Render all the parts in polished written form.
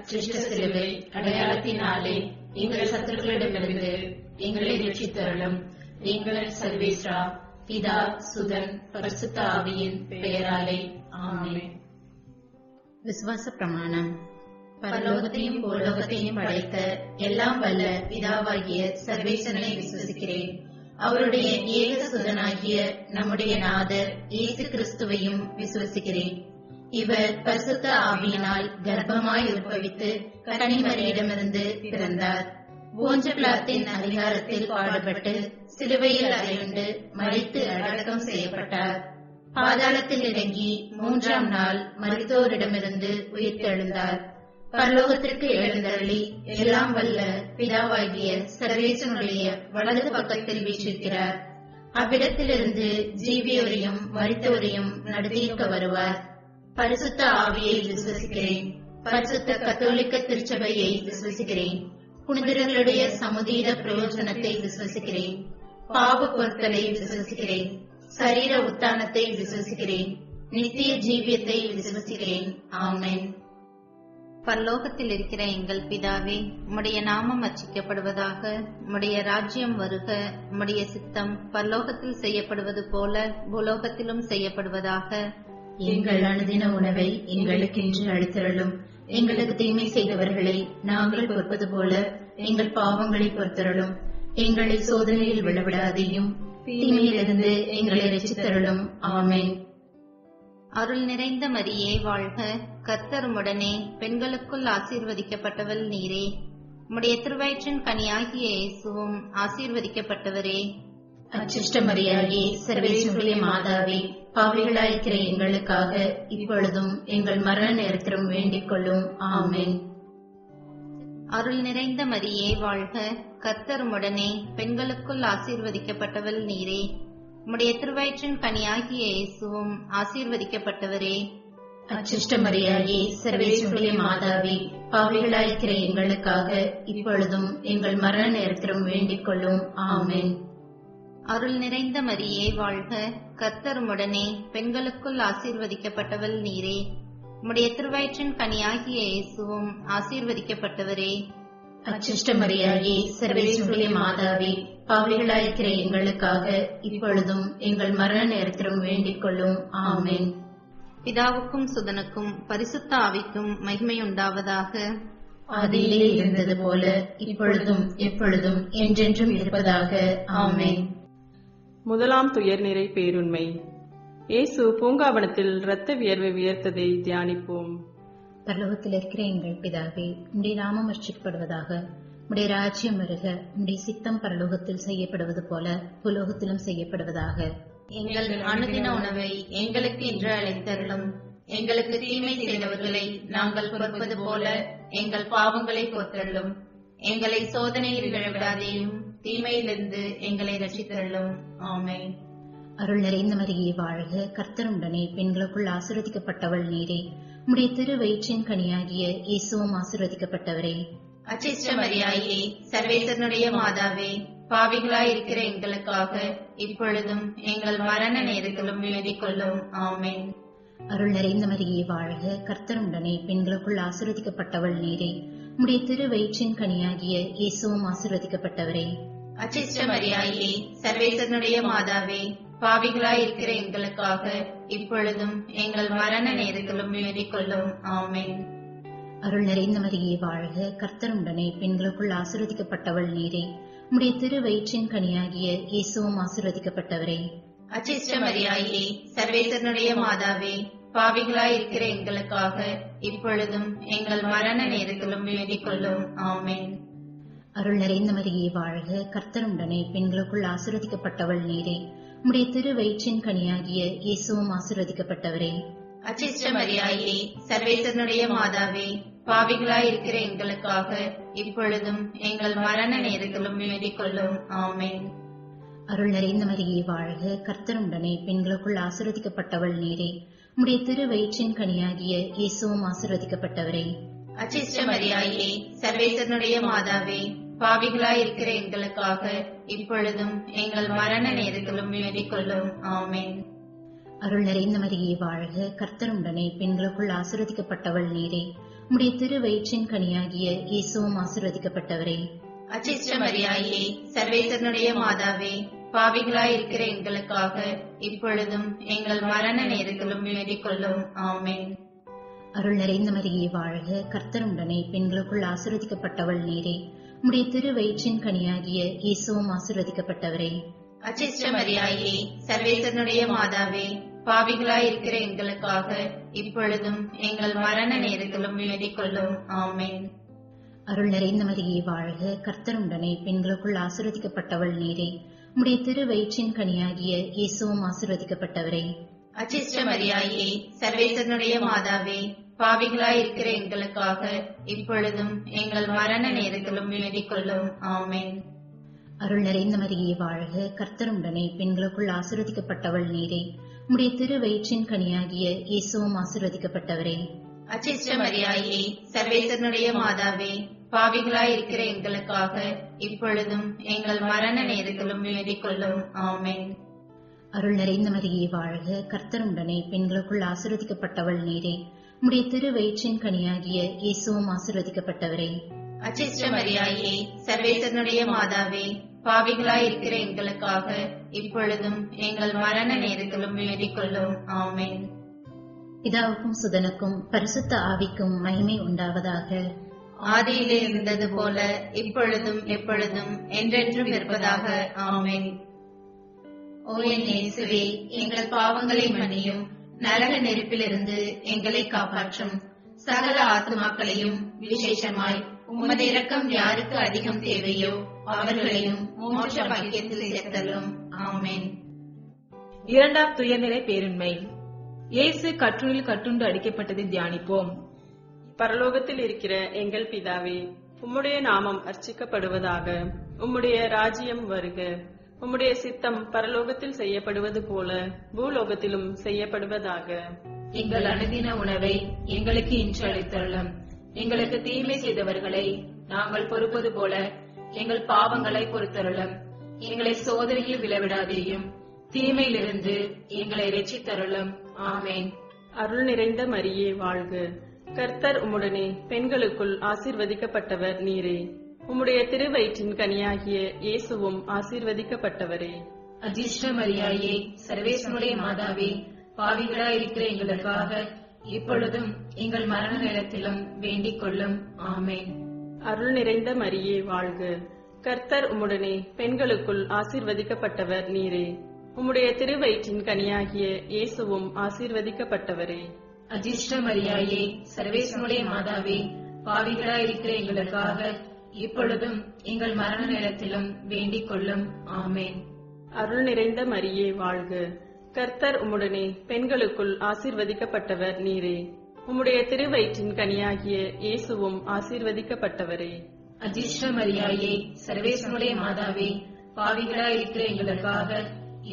அச்சிஷ்ட சிலுவை அடையாளத்தினாலே எங்கள் சத்துருக்களிடமிருந்து எங்களை ரட்சித்தருளும். எங்கள் சர்வேஸ்வரா, பிதா, சுதன், பரிசுத்த ஆவியின் பெயராலே ஆமென். விசுவாச பிரமாணம். பரலோகத்தையும் பூலோகத்தையும் படைத்த எல்லாம் வல்ல பிதாவாகிய சர்வேசனை விசுவசிக்கிறேன். அவருடைய ஏக சுதனாகிய நம்முடைய நாதர் இயேசு கிறிஸ்துவையும் விசுவசிக்கிறேன். இவர் பரிசுத்த ஆவியினால் கர்ப்பமாய் உற்பவித்து கன்னிமரியிடமிருந்து பிறந்தார். போஞ்ச பிலாத்தின் அதிகாரத்தில் பாடுபட்டு சிலுவையில் அறையுண்டு மரித்து அடக்கம் செய்யப்பட்டார். பாதாளத்தில் இறங்கி 3ஆம் நாள் மரித்தோரிடமிருந்து உயிர்த்தெழுந்தார். பரலோகத்திற்கு எழுந்தருளி எல்லாம் வல்ல பிதாவாகிய சர்வேசனுடைய வலது பக்கத்தில் வீற்றிருக்கிறார். அவ்விடத்திலிருந்து ஜீவியோரையும் மரித்தோரையும் நடத்தியிருக்க வருவார். பரிசுத்த ஆவியை விசுவசிக்கிறேன். பரிசுத்த கத்தோலிக்க திருச்சபையை விசுவசிக்கிறேன். புனிதர்களுடைய சமுதீர பிரயோஜனத்தை விசுவசிக்கிறேன். பாவ பொருட்களை விசுவசிக்கிறேன். சரீர உத்தானத்தை விசுவசிக்கிறேன். நித்திய ஜீவியத்தை விசுவசிக்கிறேன். ஆமென். பரலோகத்தில் இருக்கிற எங்கள் பிதாவே, உம்முடைய நாமம் அர்ச்சிக்கப்படுவதாக. உம்முடைய ராஜ்யம் வருக. உம்முடைய சித்தம் பரலோகத்தில் செய்யப்படுவது போல பூலோகத்திலும் செய்யப்படுவதாக. எங்கள் அனுதின உணவை எங்களுக்கு இன்று அளித்தருளும். எங்களுக்கு தீமை செய்தவர்களை நாங்கள் பொறுப்பது போல எங்கள் பாவங்களை பொறுத்தருளும். எங்களை சோதனையில் விழவிடாதையும் தீமையிலிருந்து எங்களை ரட்சித்தருளும். ஆமென். அருள் நிறைந்த மரியே வாழ்க. கர்த்தர் உம்முடனே, பெண்களுக்குள் ஆசீர்வதிக்கப்பட்டவள் நீரே. உம்முடைய திருவயிற்றின் கனியாகிய இயேசுவும் ஆசீர்வதிக்கப்பட்டவரே. அச்சிஷ்ட மரியாயே, சர்வேசுடைய மாதாவே, பாவிகளாயிருக்கிற எங்களுக்காக இப்பொழுதும் எங்கள் மரண நேரத்திலும் வேண்டிக் கொள்ளும். ஆமென். அருள் நிறைந்த மரியே வாழ்க. கர்த்தர் உம்முடனே, பெண்களுக்குள் ஆசீர்வதிக்கப்பட்டவள் நீரே. உம்முடைய திருவயிற்றின் கனியாகிய இயேசுவும் ஆசீர்வதிக்கப்பட்டவரே. அச்சிஷ்ட மரியாயே, சர்வேசுடைய மாதாவே, பாவிகளாயிருக்கிற எங்களுக்காக இப்பொழுதும் எங்கள் மரண நேரத்திலும் வேண்டிக் கொள்ளும். ஆமென். அருள் நிறைந்த மரியே வாழ்க. கர்த்தர் உம்முடனே, பெண்களுக்குள் ஆசீர்வதிக்கப்பட்டவள் நீரே. உம்முடைய திருவயிற்றின் கனியாகிய இயேசுவும் ஆசீர்வதிக்கப்பட்டவரே. அச்சிஷ்ட மரியாயே, சர்வேசுடைய மாதாவே, பாவிகளாயிருக்கிற எங்களுக்காக இப்பொழுதும் எங்கள் மரண நேரத்திலும் வேண்டிக் கொள்ளும். ஆமென். பிதாவுக்கும் சுதனுக்கும் பரிசுத்த ஆவிக்கும் மகிமையுண்டாவதாக. ஆதியிலே இருந்தது போல இப்பொழுதும் எப்பொழுதும் என்றென்றும் இருப்பதாக. ஆமென். முதலாம் துயர்நிறை பேருண்மை. இயேசு பூங்காவனத்தில் இரத்த வியர்வை வியர்த்ததை தியானிப்போம். பரலோகத்தில் இருக்கிற எங்கள் பிதாவே, உம்முடைய நாமம் அர்ச்சிக்கப்படுவதாக. உம்முடைய ராஜ்யம் வருக. உம்முடைய சித்தம் பரலோகத்தில் செய்யப்படுவது போல பூலோகத்திலும் செய்யப்படுவதாக. எங்கள் அனுதின உணவை எங்களுக்கு இன்று அளித்தருளும். எங்களுக்கு தீமை செய்தவர்களை நாங்கள் பொறுப்பது போல எங்கள் பாவங்களை பொறுத்தருளும். எங்களை சோதனையில் விழவிடாதேயும் தீமையிலிருந்து எங்களை ரட்சித்தருளும். ஆமென். அருள் நிறைந்த மரியே வாழ்க. கர்த்தர் உடனே, பெண்களுக்குள் ஆசீர்வதிக்கப்பட்டவள் நீரே. உம்முடைய திரு வயிற்றின் கனியாகிய இயேசுவும் ஆசீர்வதிக்கப்பட்டவரே. அச்சிஷ்ட மரியாயே, சர்வேசனுடைய மாதாவே, பாவிகளாயிருக்கிற எங்களுக்காக இப்பொழுதும் எங்கள் மரண நேரத்திலும் வேண்டிக் கொள்ளும். ஆமென். அருள் நிறைந்த மரியே வாழ்க. கர்த்தர் உடனே, பெண்களுக்குள் ஆசீர்வதிக்கப்பட்டவள் நீரே. உம்முடைய திரு வயிற்றின் கனியாகிய இயேசுவும் ஆசீர்வதிக்கப்பட்டவரே. அச்சிஷ்ட மரியாயே, சர்வேசனுடைய மாதாவே, பாவிகளாயிருக்கிற எங்களுக்காக இப்பொழுதும் எங்கள் மரண நேரத்திலும் வேண்டிக் கொள்ளும். ஆமென். அருள் நிறைந்த மரியே வாழ்க. கர்த்தர் உடனே, பெண்களுக்குள் ஆசீர்வதிக்கப்பட்டவள் நீரே. உம்முடைய திரு வயிற்றின் கனியாகிய இயேசுவும் ஆசீர்வதிக்கப்பட்டவரே. அச்சிஷ்ட மரியாயே, சர்வேசனுடைய மாதாவே, பாவிகளாயிருக்கிற எங்களுக்காக இப்பொழுதும் எங்கள் மரண நேரத்திலும் வேண்டிக் கொள்ளும். ஆமென். அருள் நிறைந்த மரியே வாழ்க. கர்த்தர் உடனே, பெண்களுக்குள் ஆசீர்வதிக்கப்பட்டவள் நீரே. உம்முடைய திரு வயிற்றின் கனியாகிய இயேசுவும் ஆசீர்வதிக்கப்பட்டவரே. அச்சிஷ்ட மரியாயே, சர்வேசனுடைய மாதாவே, பாவிகளாயிருக்கிற எங்களுக்காக இப்பொழுதும் எங்கள் மரண நேரத்திலும் வேண்டிக் கொள்ளும். ஆமென். அருள் நிறைந்த மரியே வாழ்க. கர்த்தர் உடனே, பெண்களுக்குள் ஆசீர்வதிக்கப்பட்டவள் நீரே. உம்முடைய திரு வயிற்றின் கனியாகிய இயேசுவும் ஆசீர்வதிக்கப்பட்டவரே. அச்சிஷ்ட மரியாயே, சர்வேசனுடைய மாதாவே, பாவிகளாயிருக்கிற எங்களுக்காக இப்பொழுதும் எங்கள் மரண நேரத்திலும் வேண்டிக் கொள்ளும். ஆமென். அருள் நிறைந்த மரியே வாழ்க. கர்த்தர் உடனே, பெண்களுக்குள் ஆசீர்வதிக்கப்பட்டவள் நீரே. உம்முடைய திருவயிற்றின் கனியாகிய இயேசுவும் ஆசீர்வதிக்கப்பட்டவரே. அச்சிஷ்ட மரியாயே, சர்வேசனுடைய மாதாவே, பாவிகளாய் இருக்கிற எங்களுக்காக இப்பொழுதும் எங்கள் மரண நேரத்திலும் வேண்டிக் கொள்ளும். ஆமென். அருள் நிறைந்த மரியே வாழ்க, கர்த்தர் உடனே பெண்களுக்குள் ஆசீர்வதிக்கப்பட்டவள் நீரே. உம்முடைய திருவயிற்றின் கனியாகிய இயேசுவும் ஆசீர்வதிக்கப்பட்டவரே. அச்சிஷ்ட மரியாயே, சர்வேசனுடைய மாதாவே, பாவிகளாய் இருக்கிற எங்களுக்காக இப்பொழுதும் எங்கள் மரண நேரத்திலும் வேண்டிக் கொள்ளும். ஆமென். அருள் நிறைந்த மரியே வாழ்க, கர்த்தர் உடனே பெண்களுக்குள் ஆசீர்வதிக்கப்பட்டவள் நீரே. உம்முடைய திருவயிற்றின் கனியாகிய இயேசுவும் ஆசீர்வதிக்கப்பட்டவரே. அச்சிஷ்ட மரியாயே, சர்வேசனுடைய மாதாவே, பாவிகளாய் இருக்கிற எங்களுக்காக இப்பொழுதும் எங்கள் மரண நேரத்திலும் வேண்டிக் கொள்ளும். ஆமென். அருள் நிறைந்த மரியே வாழ்க, கர்த்தர் உடனே பெண்களுக்குள் ஆசீர்வதிக்கப்பட்டவள் நீரே. உம்முடைய திருவயிற்றின் கனியாகிய இயேசுவும் ஆசீர்வதிக்கப்பட்டவரே. அச்சிஷ்ட மரியாயே, சர்வேசனுடைய மாதாவே, பாவிகளாய் இருக்கிற எங்களுக்காக இப்பொழுதும் எங்கள் மரண நேரத்திலும் வேண்டிக் கொள்ளும். ஆமென். அருள் நிறைந்த மரியே வாழ்க, கர்த்தர் உடனே பெண்களுக்குள் ஆசீர்வதிக்கப்பட்டவள் நீரே. உம்முடைய திருவயிற்றின் கனியாகிய இயேசுவும் ஆசீர்வதிக்கப்பட்டவரே. அச்சிஷ்ட மரியாயே, சர்வேசனுடைய மாதாவே, பாவிகளாய் இருக்கிற எங்களுக்காக இப்பொழுதும் எங்கள் மரண நேரத்திலும் வேண்டிக் கொள்ளும். ஆமென். பிதாவுக்கும் சுதனுக்கும் பரிசுத்த ஆவிக்கும் மகிமை உண்டாவதாக. ஆதியிலே இருந்தது போல இப்பொழுதும் எப்பொழுதும் என்றென்றும் இருப்பதாக. ஆமென். ஓ என் இயேசுவே, எங்கள் பாவங்களை மன்னியும், நரக நெருப்பிலிருந்து எங்களை காப்பாற்றும். சகல ஆத்துமாக்களையும் விசேஷமாய் உமது இரக்கம் யாருக்கு அதிகம் தேவையோ அவர்களையும் மோட்ச பாக்கியத்தில் சேர்த்தலும். ஆமென். இரண்டாம் துயர்நிலை பேருண்மை. இயேசு கற்றுயில் கட்டுண்டு அடிக்கப்பட்டதை தியானிப்போம். பரலோகத்தில் இருக்கிற எங்கள் பிதாவே, உம்முடைய நாமம் அர்ச்சிக்கப்படுவதாக. உம்முடைய ராஜ்யம் வருக. உம்முடைய சித்தம் பரலோகத்தில் செய்யப்படுவது போல பூலோகத்திலும் செய்யப்படுவதாக. எங்கள் அனுதின உணவை எங்களுக்கு இன்று அளித்தருளும். எங்களுக்கு தீமை செய்தவர்களை நாங்கள் பொறுப்பது போல எங்கள் பாவங்களை பொறுத்தருளும். எங்களை சோதனையில் விழவிடாதேயும், தீமையிலிருந்து எங்களை இரட்சித்தருளும். ஆமென். அருள் நிறைந்த மரியே வாழ்க, கர்த்தர் உம்முடனே பெண்களுக்குள் ஆசீர்வதிக்கப்பட்டவர் நீரே. உம்முடைய திருவயிற்றின் கனியாகிய இயேசுவும் ஆசீர்வதிக்கப்பட்டவரே. அஜிஷ்ட மரியாயே, சர்வேசனுடைய மாதாவே, பாவிகளாய் இருக்கிற எங்களுக்காக இப்பொழுதும் எங்கள் மரண நேரத்திலும் வேண்டிக் கொள்ளும். ஆமென். அருள் நிறைந்த மரியே வாழ்க, கர்த்தர் உம்முடனே பெண்களுக்குள் ஆசீர்வதிக்கப்பட்டவர் நீரே. உம்முடைய திருவயிற்றின் கனியாகிய இயேசுவும் ஆசீர்வதிக்கப்பட்டவரே. அஜிஷ்ட மரியாயே, சர்வேசனுடைய மாதாவே, பாவிகளாய் இருக்கிற எங்களுக்காக இப்பொழுதும் எங்கள் மரண நேரத்திலும் வேண்டிக் கொள்ளும். ஆமென். அருள் நிறைந்த மரியே வாழ்க, கர்த்தர் உம்முடனே பெண்களுக்குள் ஆசீர்வதிக்கப்பட்டவர் நீரே. உம்முடைய திருவயிற்றின் கனியாகிய இயேசுவும் ஆசீர்வதிக்கப்பட்டவரே. அஜிஷ்ட மரியாயே, சர்வேசனுடைய மாதாவே, பாவிகளாய் இருக்கிற எங்களுக்காக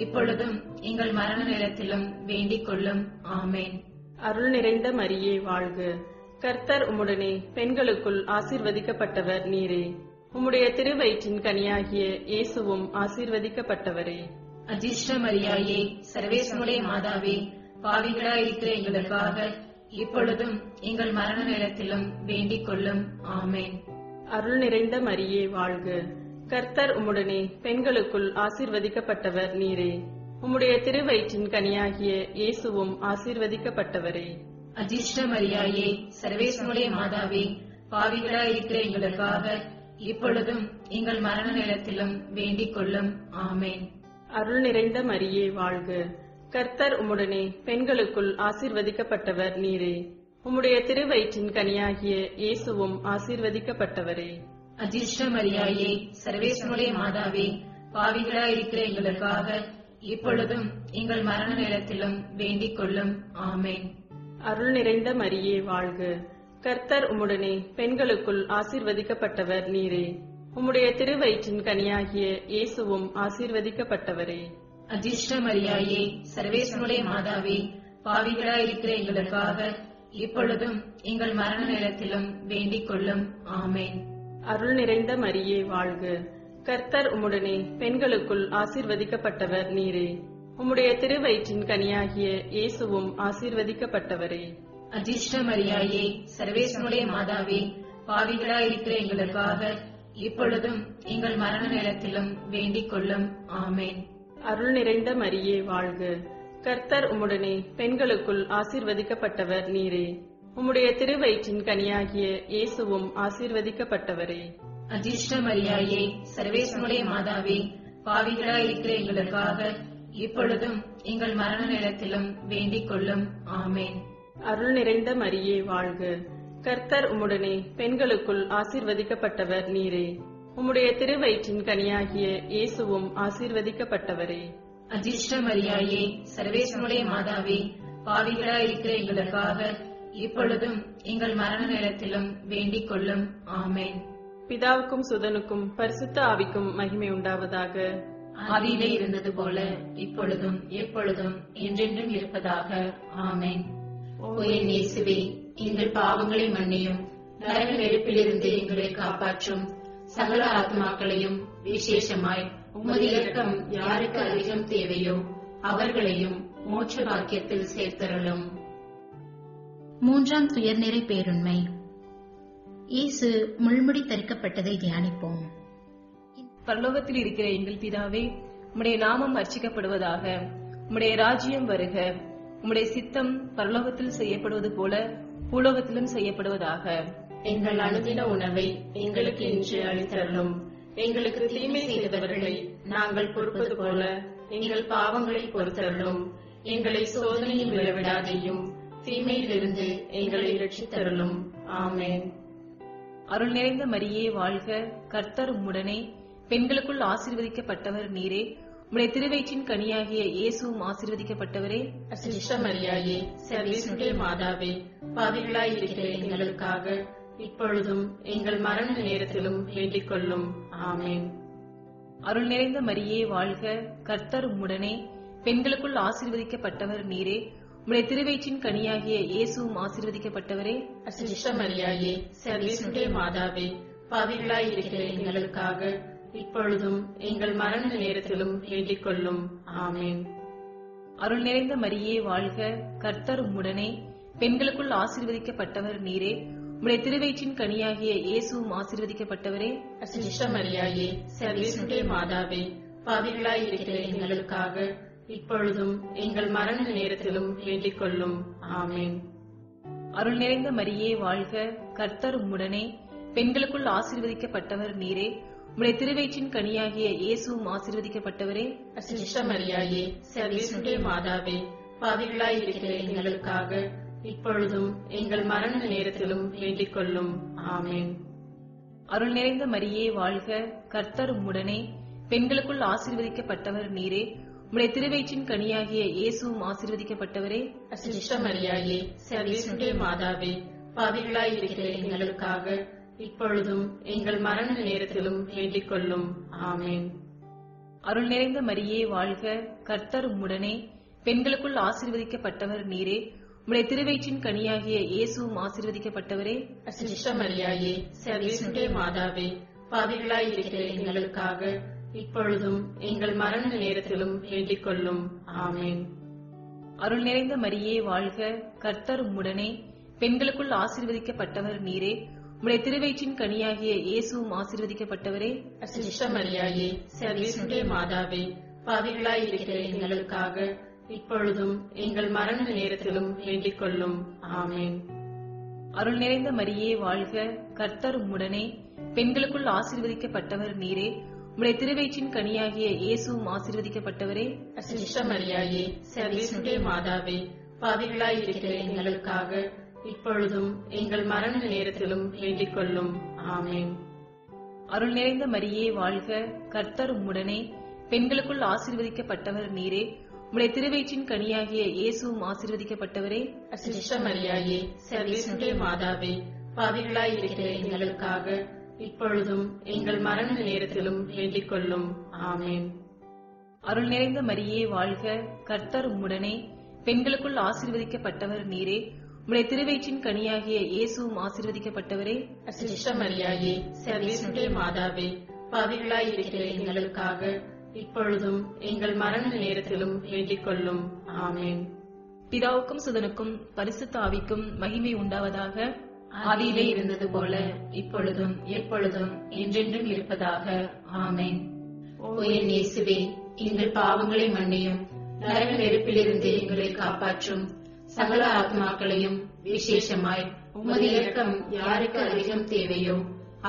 இப்பொழுதும் எங்கள் மரண நேரத்திலும் வேண்டிக் கொள்ளும். ஆமென். அருள் நிறைந்த மரியே வாழ்க, கர்த்தர் உம்முடனே பெண்களுக்குள் ஆசீர்வதிக்கப்பட்டவர் நீரே. உம்முடைய திருவயிற்றின் கனியாகிய இயேசுவும் ஆசீர்வதிக்கப்பட்டவரே. அஜிஷ்ட மரியாயே, சர்வேசனுடைய மாதாவே, பாவிகளாய் இருக்கிற எங்களுக்காக இப்பொழுதும் எங்கள் மரண நேரத்திலும் வேண்டிக் கொள்ளும். ஆமென். அருள் நிறைந்த மரியே வாழ்க, கர்த்தர் உம்முடனே பெண்களுக்குள் ஆசீர்வதிக்கப்பட்டவர் நீரே. உம்முடைய திருவயிற்றின் கனியாகிய இயேசுவும் ஆசீர்வதிக்கப்பட்டவரே. அஜிஷ்ட மரியாயே, சர்வேசனுடைய மாதாவே, பாவிகளாய் இருக்கிற எங்களுக்காக இப்பொழுதும் எங்கள் மரண நேரத்திலும் வேண்டிக் கொள்ளும். ஆமென். அருள் நிறைந்த மரியே வாழ்க, கர்த்தர் உம்முடனே பெண்களுக்குள் ஆசீர்வதிக்கப்பட்டவர் நீரே. உம்முடைய திருவயிற்றின் கனியாகிய இயேசுவும் ஆசீர்வதிக்கப்பட்டவரே. அஜிஷ்ட மரியாயே, சர்வேசனுடைய மாதாவே, பாவிகளாய் இருக்கிற எங்களுக்காக இப்பொழுதும் எங்கள் மரண நேரத்திலும் வேண்டிக் கொள்ளும். ஆமென். அருள் நிறைந்த மரியே வாழ்க, கர்த்தர் உம்முடனே பெண்களுக்குள் ஆசீர்வதிக்கப்பட்டவர் நீரே. உம்முடைய திருவயிற்றின் கனியாகிய இயேசுவும் ஆசீர்வதிக்கப்பட்டவரே. அஜிஷ்ட மரியாயே, சர்வேசனுடைய மாதாவே, பாவிகளாய் இருக்கிற எங்களுக்காக இப்பொழுதும் எங்கள் மரண நேரத்திலும் வேண்டிக் கொள்ளும். ஆமென். அருள் நிறைந்த மரியே வாழ்க, கர்த்தர் உம்முடனே பெண்களுக்குள் ஆசீர்வதிக்கப்பட்டவர் நீரே. உம்முடைய திருவயிற்றின் கனியாகிய இயேசுவும் ஆசீர்வதிக்கப்பட்டவரே. அஜிஷ்ட மரியாயே, சர்வேசனுடைய மாதாவே, பாவிகளாயிருக்கிற எங்களுக்காக இப்பொழுதும் எங்கள் மரண நேரத்திலும் வேண்டிக் கொள்ளும். ஆமென். அருள் நிறைந்த மரியே வாழ்க. கர்த்தர் உம்முடனே, பெண்களுக்குள் ஆசீர்வதிக்கப்பட்டவர் நீரே. உம்முடைய திருவயிற்றின் கனியாகிய இயேசுவும் ஆசீர்வதிக்கப்பட்டவரே. அஜிஷ்ட மரியாயே, சர்வேசனுடைய மாதாவே, பாவிகளாயிருக்கிற எங்களுக்காக இப்பொழுதும் எங்கள் மரண நேரத்திலும் வேண்டிக் கொள்ளும். ஆமென். அருள் நிறைந்த மரியே வாழ்க. கர்த்தர் உம்முடனே, பெண்களுக்குள் ஆசீர்வதிக்கப்பட்டவர் நீரே. உம்முடைய திருவயிற்றின் கனியாகிய இயேசுவும் ஆசீர்வதிக்கப்பட்டவரே. அஜிஷ்ட மரியாயே, சர்வேசனுடைய மாதாவே, பாவிகளாயிருக்கிற எங்களுக்காக இப்பொழுதும் எங்கள் மரண நேரத்திலும் வேண்டிக் கொள்ளும். ஆமென். பிதாவுக்கும் சுதனுக்கும் பரிசுத்த ஆவிக்கும் மகிமை உண்டாவதாக. ஆதியிலே இருந்தது போல இப்பொழுதும் எப்பொழுதும் என்றென்றும் இருப்பதாக. ஆமென். ஓ என் இயேசுவே, எங்கள் பாவங்களை மன்னியும், நரக நெருப்பிலிருந்து எங்களை காப்பாற்றும். சகல ஆத்மாக்களையும் விசேஷமாய் உமது இரக்கம் யாருக்கு அதிகம் தேவையோ அவர்களையும் மோட்ச பாக்கியத்தில் சேர்த்தருளும். மூன்றாம் துயர்நிறை பேருண்மை. இயேசு முள்முடி தரிக்கப்பட்டதை தியானிப்போம். பரலோகத்தில் இருக்கிற எங்கள் பிதாவே, உம்முடைய நாமம் அர்ச்சிக்கப்படுவதாக. உம்முடைய ராஜ்யம் வருக. உம்முடைய சித்தம் பரலோகத்தில் செய்யப்படுவது போல பூலோகத்திலும் செய்யப்படுவதாக. எங்கள் அனுதின உணவை எங்களுக்கு இன்று அளித்தருளும். எங்களுக்கு தீமை செய்தவர்களை நாங்கள் பொறுப்பது போல எங்கள் பாவங்களை பொறுத்தருளும். எங்களை சோதனையில் விழவிடாதையும் தீமையிலிருந்து எங்களை ரட்சித்தருளும். ஆமென். அருள் நிறைந்த மரியே வாழ்க. கர்த்தர் உம்முடனே, பெண்களுக்குள் ஆசீர்வதிக்கப்பட்டவர் நீரே. உம்முடைய திருவயிற்றின் கனியாகிய இயேசுவும் ஆசீர்வதிக்கப்பட்டவரே. அசிஷ்ட மரியாயே, சர்வேசனுடைய மாதாவே, பாவிகளாயிருக்கிற எங்களுக்காக இப்பொழுதும் எங்கள் மரண நேரத்திலும் வேண்டிக் கொள்ளும். ஆமென். அருள் நிறைந்த மரியே வாழ்க. கர்த்தர் உம்முடனே, பெண்களுக்குள் ஆசீர்வதிக்கப்பட்டவர் நீரே. உம்முடைய திருவயிற்றின் கனியாகிய இயேசுவும் ஆசீர்வதிக்கப்பட்டவரே. அசிஷ்ட மரியாயே, சர்வேசனுடைய மாதாவே, பாவிகளாயிருக்கிற எங்களுக்காக இப்பொழுதும் எங்கள் மரண நேரத்திலும் வேண்டிக் கொள்ளும். ஆமென். அருள் நிறைந்த மரியே வாழ்க. கர்த்தர் உம்முடனே, பெண்களுக்குள் ஆசீர்வதிக்கப்பட்டவர் நீரே. உம்முடைய திருவயிற்றின் கனியாகிய இயேசுவும் ஆசீர்வதிக்கப்பட்டவரே. அசிஷ்ட மரியாயே, சர்வேசனுடைய மாதாவே, பாவிகளாயிருக்கிற எங்களுக்காக இப்பொழுதும் எங்கள் மரண நேரத்திலும் வேண்டிக் கொள்ளும். ஆமென். அருள் நிறைந்த மரியே வாழ்க. கர்த்தர் உம்முடனே, பெண்களுக்குள் ஆசீர்வதிக்கப்பட்டவர் நீரே. உம்முடைய திருவயிற்றின் கனியாகிய இயேசுவும் ஆசீர்வதிக்கப்பட்டவரே. அசிஷ்ட மரியாயே, சர்வேசனுடைய மாதாவே, பாவிகளாயிருக்கிற எங்களுக்காக இப்பொழுதும் எங்கள் மரண நேரத்திலும் வேண்டிக் கொள்ளும். ஆமென். அருள் நிறைந்த மரியே வாழ்க. கர்த்தர் உம்முடனே, பெண்களுக்குள் ஆசீர்வதிக்கப்பட்டவர் நீரே. உம்முடைய திருவயிற்றின் கனியாகிய இயேசுவும் ஆசீர்வதிக்கப்பட்டவரே. அசிஷ்ட மரியாயே, சர்வேசனுடைய மாதாவே, பாவிகளாயிருக்கிற எங்களுக்காக இப்பொழுதும் எங்கள் மரண நேரத்திலும் வேண்டிக் கொள்ளும். ஆமென். அருள் நிறைந்த மரியே வாழ்க. கர்த்தர் உம்முடனே, பெண்களுக்குள் ஆசீர்வதிக்கப்பட்டவர் நீரே. உம்முடைய திருவயிற்றின் கனியாகிய இயேசுவும் ஆசீர்வதிக்கப்பட்டவரே. அசிஷ்ட மரியாயே, சர்வேசனுடைய மாதாவே, பாவிகளாயிருக்கிற எங்களுக்காக இப்பொழுதும் எங்கள் மரண நேரத்திலும் வேண்டிக் கொள்ளும். ஆமென். அருள் நிறைந்த மரியே வாழ்க. கர்த்தர் உம்முடனே, பெண்களுக்குள் ஆசீர்வதிக்கப்பட்டவர் நீரே. உம்முடைய திருவயிற்றின் கனியாகிய இயேசுவும் ஆசீர்வதிக்கப்பட்டவரே. அசிஷ்ட மரியாயே, சர்வேசனுடைய மாதாவே, பாவிகளாயிருக்கிற எங்களுக்காக இப்பொழுதும் எங்கள் மரண நேரத்திலும் வேண்டிக் கொள்ளும். ஆமென். அருள் நிறைந்த மரியே வாழ்க. கர்த்தர் உம்முடனே, பெண்களுக்குள் ஆசீர்வதிக்கப்பட்டவர் நீரே. உம்முடைய திருவயிற்றின் கனியாகிய இயேசுவும் ஆசீர்வதிக்கப்பட்டவரே. அசிஷ்ட மரியாயே, சர்வேசனுடைய மாதாவே, பாவிகளாயிருக்கிற எங்களுக்காக இப்பொழுதும் எங்கள் மரண நேரத்திலும் வேண்டிக் கொள்ளும். ஆமென். அருள் நிறைந்த மரியே வாழ்க. கர்த்தர் உம்முடனே, பெண்களுக்குள் ஆசீர்வதிக்கப்பட்டவர் நீரே. உம்முடைய திருவயிற்றின் கனியாகிய இயேசுவும் ஆசீர்வதிக்கப்பட்டவரே. அசிஷ்ட மரியாயே, சர்வேசனுடைய மாதாவே, பாவிகளாயிருக்கிற எங்களுக்காக இப்பொழுதும் எங்கள் மரண நேரத்திலும் வேண்டிக் கொள்ளும். ஆமென். அருள் நிறைந்த மரியே வாழ்க. கர்த்தர் உம்முடனே, பெண்களுக்குள் ஆசீர்வதிக்கப்பட்டவர் நீரே. உம்முடைய திருவயிற்றின் கனியாகிய இயேசுவும் ஆசீர்வதிக்கப்பட்டவரே. அசிஷ்ட மரியாயே, சர்வேசனுடைய மாதாவே, பாவிகளாயிருக்கிற எங்களுக்காக இப்பொழுதும் எங்கள் மரண நேரத்திலும் வேண்டிக் கொள்ளும். ஆமென். பிதாவுக்கும் சுதனுக்கும் பரிசுத்த ஆவிக்கும் மகிமை உண்டாவதாக. ஆதியிலே இருந்தது போல இப்பொழுதும் எப்பொழுதும் என்றென்றும் இருப்பதாக. ஆமென். ஓ என் இயேசுவே, எங்கள் பாவங்களை மன்னியும், நரக நெருப்பிலிருந்து எங்களை காப்பாற்றும். சகல ஆத்மாக்களையும் விசேஷமாய் உமது இரக்கம் யாருக்கு அதிகம் தேவையோ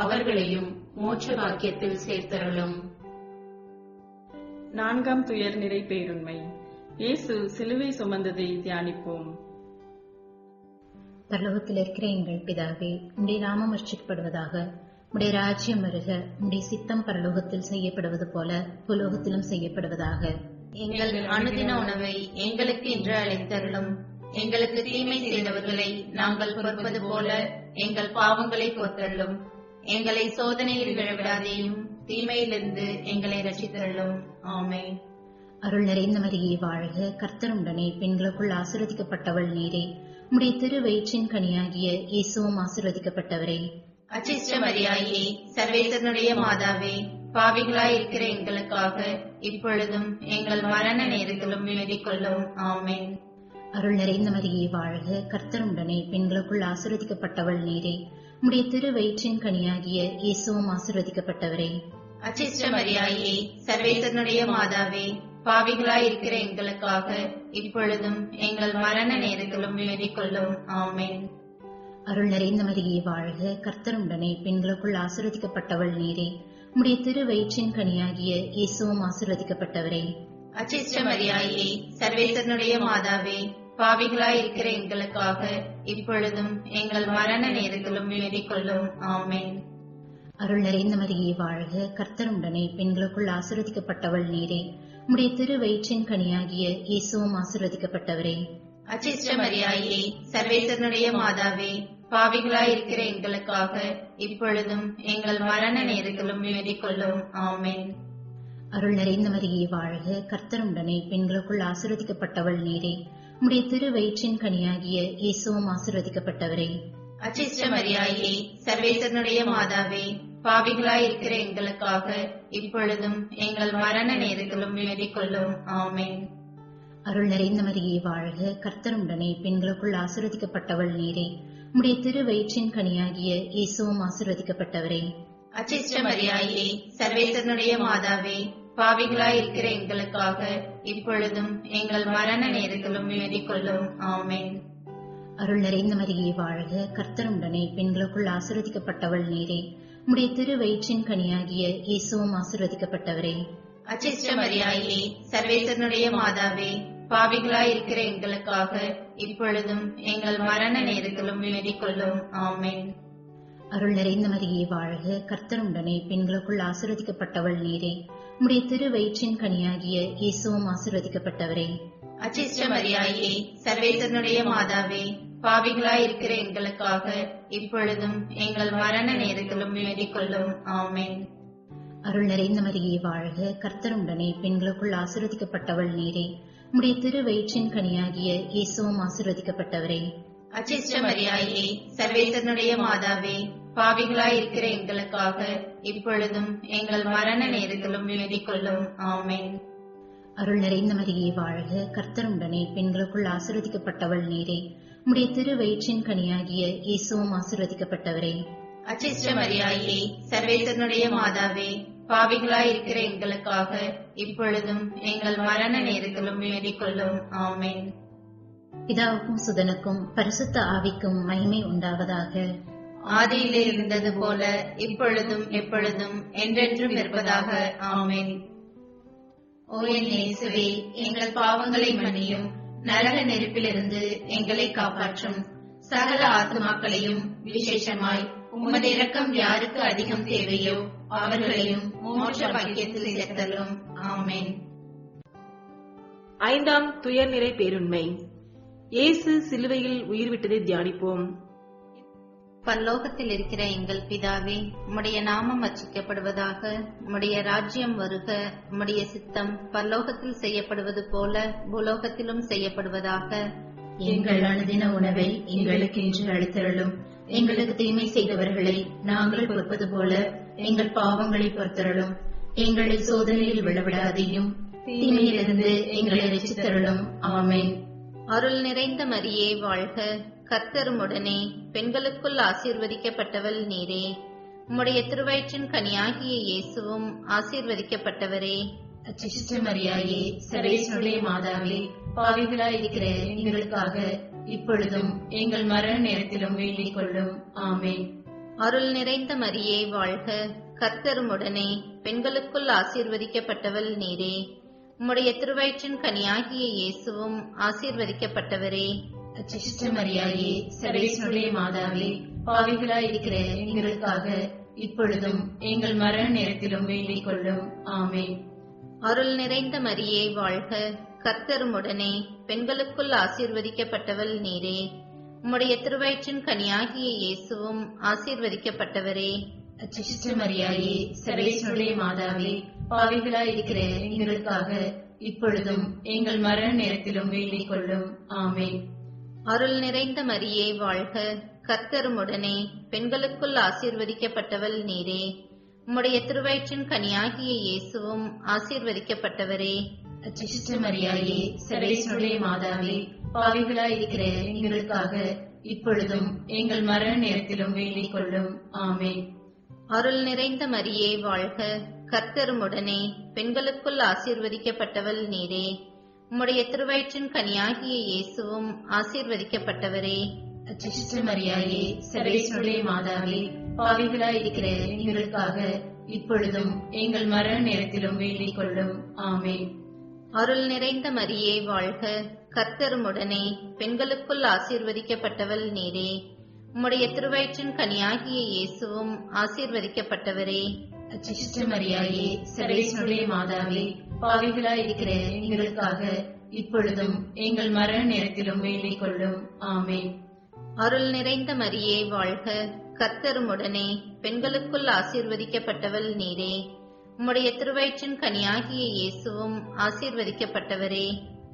அவர்களையும் மோட்ச பாக்கியத்தில் சேர்த்தருளும். 4ஆம் துயர் நிறை பேருண்மை. இயேசு சிலுவை சுமந்ததை தியானிப்போம். பரலோகத்தில் இருக்கிற எங்கள் பிதாவே, உம்முடைய நாமம் அர்ச்சிக்கப்படுவதாக. உம்முடைய ராஜ்யம் வருக. உம்முடைய சித்தம் பரலோகத்தில் செய்யப்படுவது போல பூலோகத்திலும் செய்யப்படுவதாக. எங்கள் அனுதின உணவை எங்களுக்கு இன்று அளித்தருளும். எங்களுக்கு தீமை செய்தவர்களை நாங்கள் பொறுப்பது போல எங்கள் பாவங்களை பொறுத்தருளும். எங்களை சோதனையில் விழவிடாதேயும், தீமையிலிருந்து எங்களை ரட்சித்தருளும். ஆமென். அருள் நிறைந்த மரியே வாழ்க. கர்த்தர் உடனே பெண்களுக்குள் ஆசீர்வதிக்கப்பட்டவள் நீரே. உம்முடைய திரு வயிற்றின் கனியாகிய இயேசுவும் ஆசீர்வதிக்கப்பட்டவரே. அச்சிஷ்ட மரியாயே, சர்வேசனுடைய மாதாவே, பாவிகளாய் இருக்கிற எங்களுக்காக இப்பொழுதும் எங்கள் மரண நேரத்திலும் வேண்டிக் கொள்ளும். ஆமென். அருள் நிறைந்த மரியே வாழ்க. கர்த்தர் உடனே பெண்களுக்குள் ஆசீர்வதிக்கப்பட்டவள் நீரே. உம்முடைய திரு வயிற்றின் கனியாகிய இயேசுவும் ஆசீர்வதிக்கப்பட்டவரே. அச்சிஷ்ட மரியாயே, சர்வேசனுடைய மாதாவே, பாவிகளாய் இருக்கிற எங்களுக்காக இப்பொழுதும் எங்கள் மரண நேரத்திலும் வேண்டிக் கொள்ளும். ஆமென். அருள் நிறைந்த மரியே வாழ்க. கர்த்தர் உடனே பெண்களுக்குள் ஆசீர்வதிக்கப்பட்டவள் நீரே. உம்முடைய திரு வயிற்றின் கனியாகிய இயேசுவும் ஆசீர்வதிக்கப்பட்டவரே. அச்சிஷ்ட மரியாயே, சர்வேசனுடைய மாதாவே, பாவிகளாய் இருக்கிற எங்களுக்காக இப்பொழுதும் எங்கள் மரண நேரத்திலும் வேண்டிக் கொள்ளும். ஆமென். அருள் நிறைந்த மரியே வாழ்க. கர்த்தர் உடனே பெண்களுக்குள் ஆசீர்வதிக்கப்பட்டவள் நீரே. உம்முடைய திரு வயிற்றின் கனியாகிய இயேசுவும் ஆசீர்வதிக்கப்பட்டவரே. அச்சிஷ்ட மரியாயே, சர்வேசனுடைய மாதாவே, பாவிகளாய் இருக்கிற எங்களுக்காக இப்பொழுதும் எங்கள் மரண நேரத்திலும் வேண்டிக் கொள்ளும். ஆமென். அருள் நிறைந்த மரியே வாழ்க. கர்த்தர் உடனே பெண்களுக்குள் ஆசீர்வதிக்கப்பட்டவள் நீரே. உம்முடைய திரு வயிற்றின் கனியாகிய இயேசுவும் ஆசீர்வதிக்கப்பட்டவரே. அச்சிஷ்ட மரியாயே, சர்வேசனுடைய மாதாவே, பாவிகளாய் இருக்கிற எங்களுக்காக இப்பொழுதும் எங்கள் மரண நேரத்திலும் வேண்டிக் கொள்ளும். ஆமென். அருள் நிறைந்த மரியே வாழ்க. கர்த்தர் உடனே பெண்களுக்குள் ஆசீர்வதிக்கப்பட்டவள் நீரே. உம்முடைய திரு வயிற்றின் கனியாகிய இயேசுவும் ஆசீர்வதிக்கப்பட்டவரே. அச்சிஷ்ட மரியாயே, சர்வேசனுடைய மாதாவே, பாவிகளாய் இருக்கிற எங்களுக்காக இப்பொழுதும் எங்கள் மரண நேரத்திலும் வேண்டிக் கொள்ளும். ஆமென். அருள் நிறைந்த மரியே வாழ்க. கர்த்தர் உடனே பெண்களுக்குள் ஆசீர்வதிக்கப்பட்டவள் நீரே. உம்முடைய திரு வயிற்றின் கனியாகிய இயேசுவும் ஆசீர்வதிக்கப்பட்டவரே. அச்சிஷ்ட மரியாயே, சர்வேசனுடைய மாதாவே, பாவிகளாய் இருக்கிற எங்களுக்காக இப்பொழுதும் எங்கள் மரண நேரத்திலும் வேண்டிக் கொள்ளும். ஆமென். அருள் நிறைந்த மரியே வாழ்க. கர்த்தர் உடனே பெண்களுக்குள் ஆசீர்வதிக்கப்பட்டவள் நீரே. உம்முடைய திரு வயிற்றின் கனியாகிய இயேசுவும் ஆசீர்வதிக்கப்பட்டவரே. அச்சிஷ்ட மரியாயே, சர்வேசனுடைய மாதாவே, பாவிகளாய் இருக்கிற எங்களுக்காக இப்பொழுதும் எங்கள் மரண நேரத்திலும் வேண்டிக் கொள்ளும். ஆமென். அருள் நிறைந்த மரியே வாழ்க. கர்த்தர் உடனே பெண்களுக்குள் ஆசீர்வதிக்கப்பட்டவள் நீரே. உம்முடைய திரு வயிற்றின் கனியாகிய இயேசுவும் ஆசீர்வதிக்கப்பட்டவரே. அச்சிஷ்ட மரியாயே, சர்வேசனுடைய மாதாவே, பாவிகளாய் இருக்கிற எங்களுக்காக இப்பொழுதும் எங்கள் மரண நேரத்திலும் வேண்டிக் கொள்ளும். ஆமென். அருள் நிறைந்த மரியே வாழ்க. கர்த்தர் உடனே பெண்களுக்குள் ஆசீர்வதிக்கப்பட்டவள் நீரே. உம்முடைய திரு வயிற்றின் கனியாகிய இயேசுவும் ஆசீர்வதிக்கப்பட்டவரே. அச்சிஷ்ட மரியாயே, சர்வேசனுடைய மாதாவே, பாவிகளாய் இருக்கிற எங்களுக்காக இப்பொழுதும் எங்கள் மரண நேரத்திலும் வேண்டிக் கொள்ளும். ஆமென். பிதாவுக்கும் சுதனுக்கும் பரிசுத்த ஆவிக்கும் மகிமை உண்டாவதாக. ஆதியிலே இருந்தது போல இப்பொழுதும் எப்பொழுதும் என்றென்றும் இருப்பதாக. ஆமென். ஓ என் இயேசுவே, எங்கள் பாவங்களை மன்னியும், நரக நெருப்பிலிருந்து எங்களை காப்பாற்றும். சகல ஆத்மாக்களையும் விசேஷமாய் உமது இரக்கம் யாருக்கு அதிகம் தேவையோ அவர்களையும் மோட்ச பாக்கியத்தில் சேர்த்தலும். ஆமென். 5ஆம் துயர் நிறை பேருண்மை. இயேசு சிலுவையில் உயிர் விட்டதை தியானிப்போம். பரலோகத்தில் இருக்கிற எங்கள் பிதாவே, உம்முடைய நாமம் அர்ச்சிக்கப்படுவதாக. உம்முடைய ராஜ்யம் வருக. உம்முடைய சித்தம் பரலோகத்தில் செய்யப்படுவது போல பூலோகத்திலும் செய்யப்படுவதாக. எங்கள் அனுதின உணவை எங்களுக்கு இன்று அளித்தருளும். எங்களுக்கு தீமை செய்தவர்களை நாங்கள் பொறுப்பது போல எங்கள் பாவங்களை பொறுத்தருளும். எங்களை சோதனையில் விழவிடாதையும், தீமையிலிருந்து எங்களை ரட்சித்தருளும். ஆமென். அருள் நிறைந்த மரியே வாழ்க, கர்த்தர் உம்முடனே, பெண்களுக்குள் ஆசீர்வதிக்கப்பட்டவள் நீரே. உம்முடைய திருவயிற்றின் கனியாகிய இயேசுவும் ஆசீர்வதிக்கப்பட்டவரே. அச்சிஷ்ட மரியாயே, சர்வேஸ்வருடைய மாதாவே, பாவிகளாயிருக்கிற எங்களுக்காக இப்பொழுதும் எங்கள் மரண நேரத்திலும் வேண்டிக் கொள்ளும். ஆமென். அருள் நிறைந்த மரியே வாழ்க, கர்த்தர் உம்முடனே, பெண்களுக்குள் ஆசீர்வதிக்கப்பட்டவள் நீரே. உம்முடைய திருவயிற்றின் கனியாகிய இயேசுவும் ஆசீர்வதிக்கப்பட்டவரே. அச்சிஷ்ட மரியாயே, சர்வேஸ்வருடைய மாதாவே, பாவிகளாயிருக்கிற எங்களுக்காக இப்பொழுதும் எங்கள் மரண நேரத்திலும் வேண்டிக் கொள்ளும். ஆமென். அருள் நிறைந்த மரியே வாழ்க, கர்த்தர் உம்முடனே, பெண்களுக்குள் ஆசீர்வதிக்கப்பட்டவள் நீரே. உம்முடைய திருவயிற்றின் கனியாகிய இயேசுவும் ஆசீர்வதிக்கப்பட்டவரே. அச்சிஷ்ட மரியாயே, சர்வேஸ்வருடைய மாதாவே, பாவிகளாயிருக்கிற எங்களுக்காக இப்பொழுதும் எங்கள் மரண நேரத்திலும் வேண்டிக் கொள்ளும். ஆமென். அருள் நிறைந்த மரியே வாழ்க, கர்த்தர் உம்முடனே, பெண்களுக்குள் ஆசீர்வதிக்கப்பட்டவள் நீரே. உம்முடைய திருவயிற்றின் கனியாகிய இயேசுவும் ஆசீர்வதிக்கப்பட்டவரே. அச்சிஷ்ட மரியாயே, சர்வேஸ்வருடைய மாதாவே, பாவிகளாயிருக்கிற எங்களுக்காக இப்பொழுதும் எங்கள் மரண நேரத்திலும் வேண்டிக் கொள்ளும். ஆமென். அருள் நிறைந்த மரியே வாழ்க, கர்த்தர் உம்முடனே, பெண்களுக்குள் ஆசீர்வதிக்கப்பட்டவள் நீரே. உம்முடைய திருவயிற்றின் கனியாகிய இயேசுவும் ஆசீர்வதிக்கப்பட்டவரே. அச்சிஷ்ட மரியாயே, சர்வேஸ்வருடைய மாதாவே, பாவிகளாயிருக்கிற எங்களுக்காக இப்பொழுதும் எங்கள் மரண நேரத்திலும் வேண்டிக் கொள்ளும். ஆமென். அருள் நிறைந்த மரியே வாழ்க, கர்த்தர் உம்முடனே, பெண்களுக்குள் ஆசீர்வதிக்கப்பட்டவள் நீரே. உம்முடைய திருவயிற்றின் கனியாகிய இயேசுவும் ஆசீர்வதிக்கப்பட்டவரே. அச்சிஷ்ட மரியாயே, சர்வேஸ்வருடைய மாதாவே, பாவிகளாயிருக்கிற எங்களுக்காக இப்பொழுதும் எங்கள் மரண நேரத்திலும் வேண்டிக் கொள்ளும். ஆமென். அருள் நிறைந்த மரியே வாழ்க, கர்த்தர் உம்முடனே, பெண்களுக்குள் ஆசீர்வதிக்கப்பட்டவள் நீரே. உம்முடைய திருவயிற்றின் கனியாகிய இயேசுவும் ஆசீர்வதிக்கப்பட்டவரே.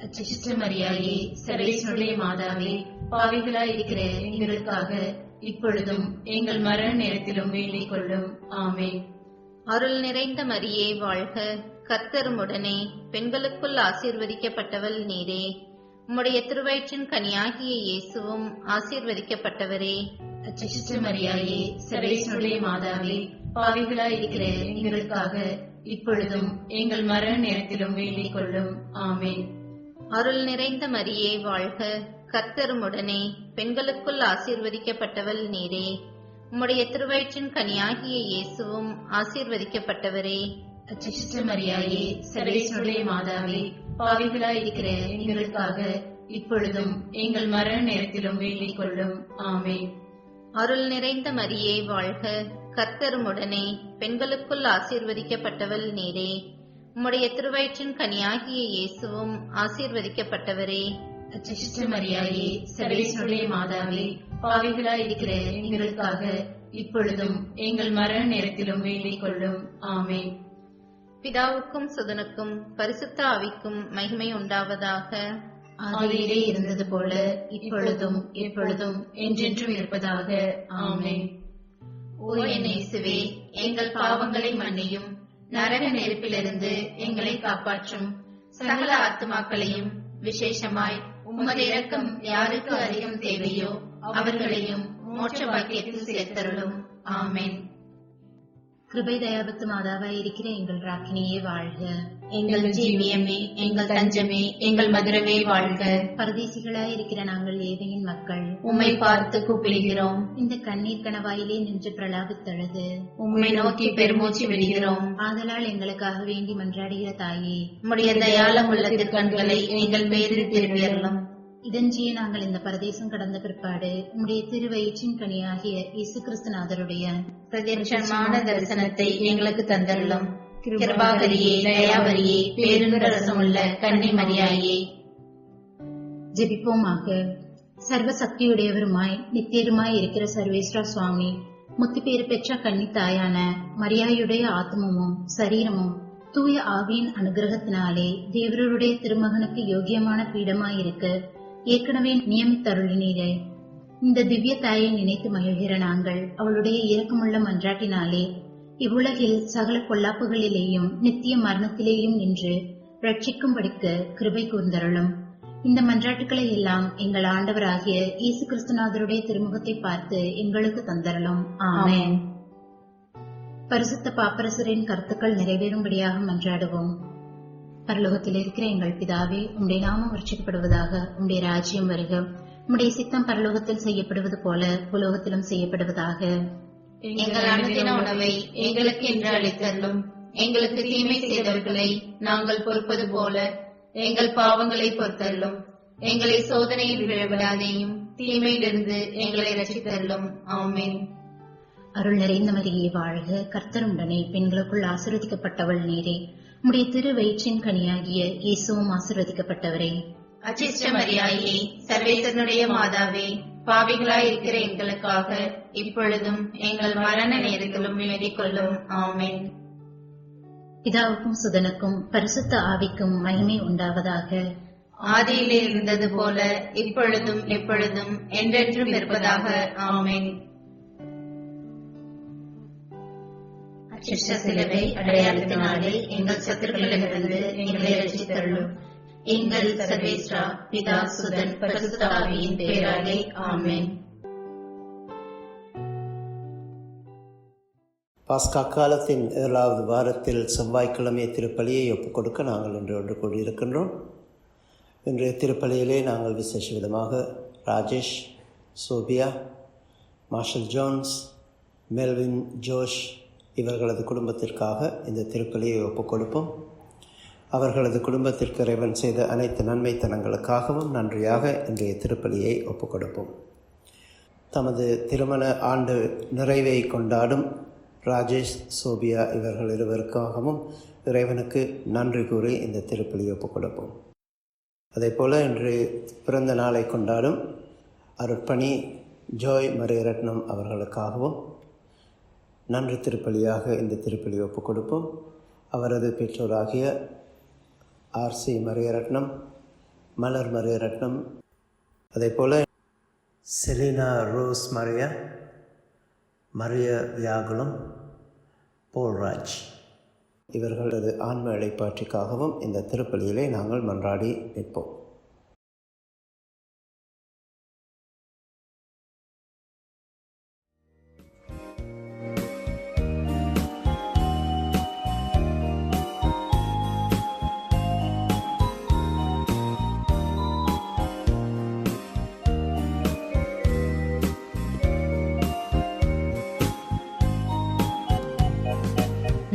அச்சிஷ்ட மரியாயே, சர்வேஸ்வருடைய மாதாவே, பாவிகளாயிருக்கிற எங்களுக்காக இப்பொழுதும் எங்கள் மரண நேரத்திலும் வேண்டிக் கொள்ளும். ஆமென். அருள் நிறைந்த மரியே வாழ்க, கர்த்தர் உம்முடனே, பெண்களுக்குள் ஆசீர்வதிக்கப்பட்டவள் நீரே. உம்முடைய திருவயிற்றின் கனியாகிய இயேசுவும் ஆசீர்வதிக்கப்பட்டவரே. அச்சிஷ்ட மரியாயே, சர்வேஸ்வருடைய மாதாவே, பாவிகளாயிருக்கிற எங்களுக்காக இப்பொழுதும் எங்கள் மரண நேரத்திலும் வேண்டிக் கொள்ளும். ஆமென். அருள் நிறைந்த மரியே வாழ்க, கர்த்தர் உம்முடனே, பெண்களுக்குள் ஆசீர்வதிக்கப்பட்டவள் நீரே. உம்முடைய திருவயிற்றின் கனியாகிய இயேசுவும் ஆசீர்வதிக்கப்பட்டவரே. அச்சிஷ்ட மரியாயே, சர்வேஸ்வருடைய மாதாவே, பாவிகளாயிருக்கிற எங்களுக்காக இப்பொழுதும் எங்கள் மரண நேரத்திலும் வேண்டிக் கொள்ளும். ஆமென். அருள் நிறைந்த மரியே வாழ்க, கர்த்தர் உம்முடனே, பெண்களுக்குள் ஆசீர்வதிக்கப்பட்டவள் நீரே. உம்முடைய திருவயிற்றின் கனியாகிய இயேசுவும் ஆசீர்வதிக்கப்பட்டவரே. அச்சிஷ்ட மரியாயே, சர்வேஸ்வருடைய மாதாவே, பாவிகளாயிருக்கிற எங்களுக்காக இப்பொழுதும் எங்கள் மரண நேரத்திலும் வேண்டிக் கொள்ளும். ஆமென். பிதாவுக்கும் சுதனுக்கும் பரிசுத்த ஆவிக்கும் மகிமை உண்டாவதாக. ஆதியிலே இருந்தது போல இப்பொழுதும் எப்பொழுதும் என்றென்றும் இருப்பதாக. ஆமென். ஓ என் இயேசுவே, எங்கள் பாவங்களை மன்னியும், நரக நெருப்பிலிருந்து எங்களை காப்பாற்றும். சகல ஆத்துமாக்களையும், விசேஷமாய் உமது இரக்கம் யாருக்கு அதிகம் தேவையோ அவர்களையும் மோட்ச பாக்கியத்தில் சேர்த்தருளும். ஆமென். கிருபை தயாபத்து மாதாவாய் இருக்கிற எங்கள் ராக்கினியே வாழ்க. எங்கள் ஜீவியமே, எங்கள் தஞ்சமே, எங்கள் மதுரமே வாழ்க. பரதேசிகளாய் இருக்கிற நாங்கள் ஏழையின் மக்கள் உம்மை பார்த்து கூப்பிடுகிறோம். இந்த கண்ணீர் கணவாயிலே நின்று பிரலாபித்தழுது உம்மை நோக்கி பெருமூச்சு விடுகிறோம். ஆதலால் எங்களுக்காக வேண்டி மன்றாடுகிற தாயே, உம்முடைய தயாளம் உள்ள திருக்கண்களை எங்கள் மீது திரும்பியறலும். இதன்றியே நாங்கள் இந்த பரதேசம் கடந்த பிற்பாடு உம்முடைய திருவயிற்றின் கனியாகிய இயேசு கிறிஸ்துநாதருடைய பிரத்யட்சமான தரிசனத்தை எங்களுக்கு தந்தருளும். கிருபாகரியே, தயாவரியே, பேருந்துர ரசமுள்ள கன்னி மரியாயே. ஜெபிப்போமாக. சர்வ சக்தியுடையவருமாய் நித்தியருமாய் இருக்கிற சர்வேஸ்வர சுவாமி, முத்துப்பேறு பெற்ற கன்னி தாயான மரியாயுடைய ஆத்மமும் சரீரமும் தூய ஆவியின் அனுகிரகத்தினாலே தேவருடைய திருமகனுக்கு யோகியமான பீடமாயிருக்க ஏற்கனவே நியமித்தருளினீரே. இந்த திவ்ய தாயை நினைத்து மகிழ்கிற நாங்கள் அவளுடைய இரக்கமுள்ள மன்றாட்டினாலே இவ்வுலகில் சகல பொல்லாப்புகளிலேயும் நித்திய மரணத்திலேயும் நின்று ரட்சிக்கும்படிக்கு கிருபை கூர்ந்தருளும். இந்த மன்றாட்டுக்களை எல்லாம் எங்கள் ஆண்டவராகிய இயேசு கிறிஸ்துநாதருடைய திருமுகத்தை பார்த்து எங்களுக்கு தந்தரலும். ஆமென். பரிசுத்த பாப்பரசரின் கருத்துக்கள் நிறைவேறும்படியாக மன்றாடுவோம். பரலோகத்தில் இருக்கிற எங்கள் பிதாவே, உம்முடைய நாமம் ரட்சிக்கப்படுவதாக. உம்முடைய ராஜ்யம் வருக. உம்முடைய சித்தம் பரலோகத்தில் செய்யப்படுவது போல பூலோகத்திலும் செய்யப்படுவதாக. எங்கள் அனுதின உணவை எங்களுக்கு இன்று அளித்தருளும். எங்களுக்கு தீமை செய்தவர்களை நாங்கள் பொறுப்பது போல எங்கள் பாவங்களை பொறுத்தருளும். எங்களை சோதனையில் விழவிடாதேயும், தீமையிலிருந்து எங்களை ரட்சித்தருளும். ஆமென். அருள் நிறைந்த மரியே வாழ்க. கர்த்தர் உடனே பெண்களுக்குள் ஆசீர்வதிக்கப்பட்டவள் நீரே. உம்முடைய திரு வயிற்றின் கனியாகிய இயேசுவும் ஆசீர்வதிக்கப்பட்டவரே. அச்சிஷ்ட மரியாயே, சர்வேசனுடைய மாதாவே, பாவிகளாய் இருக்கிற எங்களுக்காக இப்பொழுதும் எங்கள் மரண நேரத்திலும் வேண்டிக் கொள்ளும். ஆமென். பிதாவுக்கும் சுதனுக்கும் பரிசுத்த ஆவிக்கும் மகிமை உண்டாவதாக. ஆதியிலே இருந்தது போல இப்பொழுதும் எப்பொழுதும் என்றென்றும் இருப்பதாக. ஆமென். அச்சிஷ்ட சிலுவை அடையாளத்தினாலே எங்கள் சத்துருக்களிடமிருந்து எங்களை ரட்சித்தருளும். எங்கள் சர்வேஸ்வரா, பிதா, சுதன், பரிசுத்த ஆவியின் பெயராலே. ஆமென். பாஸ்கா காலத்தின் 7வது வாரத்தில் செவ்வாய்க்கிழமை திருப்பலியை ஒப்புக் கொடுக்க நாங்கள் இன்று ஒன்று கூடியிருக்கின்றோம். இன்றைய திருப்பலியிலே நாங்கள் விசேஷ விதமாக Rajesh, Sophia, Marshall Jones, Melvin, Josh இவர்களது குடும்பத்திற்காக இந்த திருப்பலியை ஒப்புக் கொடுப்போம். அவர்களது குடும்பத்திற்கு இறைவன் செய்த அனைத்து நன்மைத்தனங்களுக்காகவும் நன்றியாக இன்றைய திருப்பலியை ஒப்புக் கொடுப்போம். தமது திருமண ஆண்டு நிறைவை கொண்டாடும் ராஜேஷ், சோபியா இவர்கள் இருவருக்காகவும் இறைவனுக்கு நன்றி கூறி இந்த திருப்பலியை ஒப்புக் கொடுப்போம். அதேபோல் இன்று பிறந்த நாளை கொண்டாடும் அருட்பணி ஜோய் மரியரட்னம் அவர்களுக்காகவும் நன்றி திருப்பலியாக இந்த திருப்பலியை ஒப்புக் கொடுப்போம். அவரது பெற்றோராகிய ஆர்சி மரியரட்னம், மலர் மரியரட்னம், அதேபோல் செலினா ரோஸ் மரியா, மரிய வியாகுலம், போல்ராஜ் இவர்களது ஆன்ம இளைப்பாற்றிக்காகவும் இந்த திருப்பலியிலே நாங்கள் மன்றாடி நிற்போம்.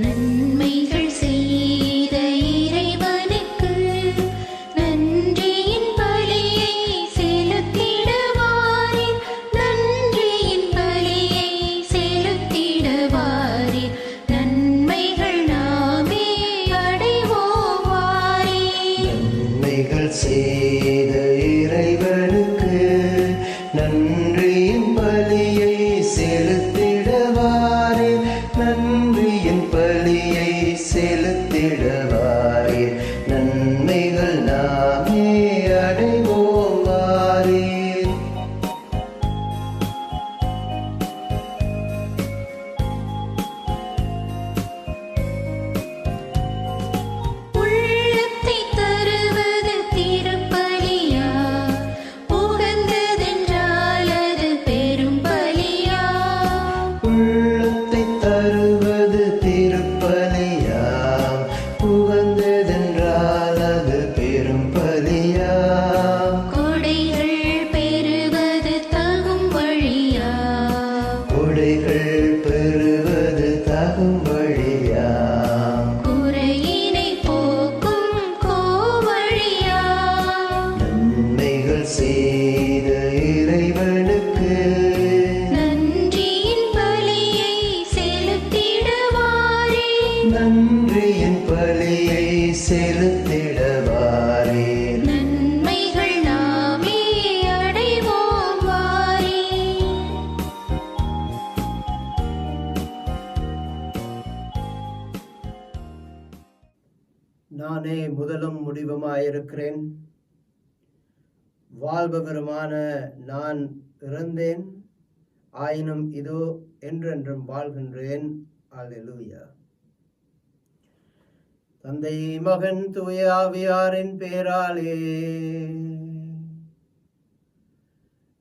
நன்மைகள் செய்த இறைவனுக்கு நன்றியின் பலியை செலுத்திடுவாரீர். நன்றியின் பலியை செலுத்திடுவாரீர். நன்மைகள் நாமே அடைவோவாரீர். நன்மைகள் செய்த இறைவனுக்கு நன்றியின் பலியை செலுத்திடுவாரே. நன்றியின் பலியை செலுத்திடுவாரே. நன்மைகள் நாமே அடைவோவாரே. உள்ளத்தை தருவது திருப்பலியா? உகந்ததென்றால் அது பெரும் பலியா? உள்ளத்தை தருவது திருப்பலியா? உகந்ததென்றால் அது பெரும் பலியா? கொடைகள் பெறுவது தகும் வழியா? கொடைகள் பெறுவது தகும் வழியா? குறையினை போக்கும் கோவழியா? நன்மைகள் செய்த இறைவனுக்கு நன்றியின் பலியை செலுத்திடுவாரே. நன்றியின் பலியை செலுத்திடுவாரே. நன்மைகள் நாமே அடைவோவாரே. நானே முதலும் முடிவுமாயிருக்கிறேன். வாழ்பவருமான நான் இறந்தேன், ஆயினும் இதோ என்றென்றும் வாழ்கின்றேன். அல்லேலூயா. தந்தை மகன் தூய ஆவியாரின் பேராலே.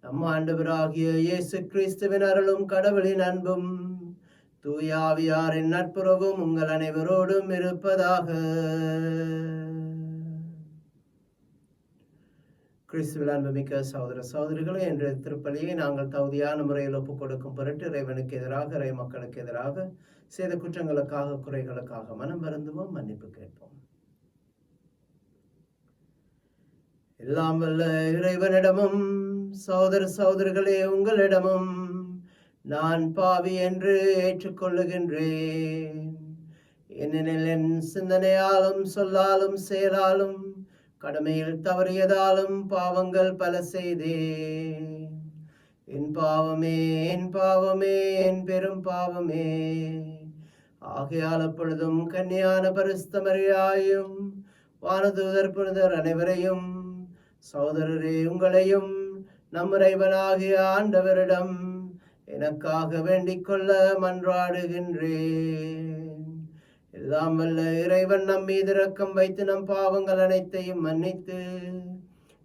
நம் ஆண்டவராகிய இயேசு கிறிஸ்துவின் அருளும் கடவுளின் அன்பும் தூய ஆவியாரின் நட்புறவும் உங்கள் அனைவரோடும் இருப்பதாக. கிறிஸ்துவில் அன்புமிக்க சகோதர சகோதரிகளே, என்ற திருப்பலியை நாங்கள் தகுதியான முறையில் ஒப்புக் கொடுக்கும் பொருட்டு இறைவனுக்கு எதிராக, இறை மக்களுக்கு எதிராக செய்த குற்றங்களுக்காக, குறைகளுக்காக மனம் வருந்துவோம், மன்னிப்பு கேட்போம். எல்லாம் வல்ல இறைவனிடமும் சகோதர சகோதரிகளே உங்களிடமும் நான் பாவி என்று ஏற்றுக்கொள்ளுகின்றேன். ஏனெனில் என் சிந்தனையாலும் சொல்லாலும் செயலாலும் கடமையில் தவறியதாலும் பாவங்கள் பல செய்தேன். என் பாவமே, என் பாவமே, என் பெரும் பாவமே. ஆகையால் அப்பொழுதும் கன்னியான பரிசுத்த மரியாயும் வானதூதர் புனிதர் அனைவரையும், சகோதரரே உங்களையும் நம் இறைவனாகிய ஆண்டவரிடம் எனக்காக வேண்டிக் கொள்ள மன்றாடுகின்றேன். எல்லாம் வல்ல இறைவன் நம் மீது இரக்கம் வைத்து நம் பாவங்கள் அனைத்தையும் மன்னித்து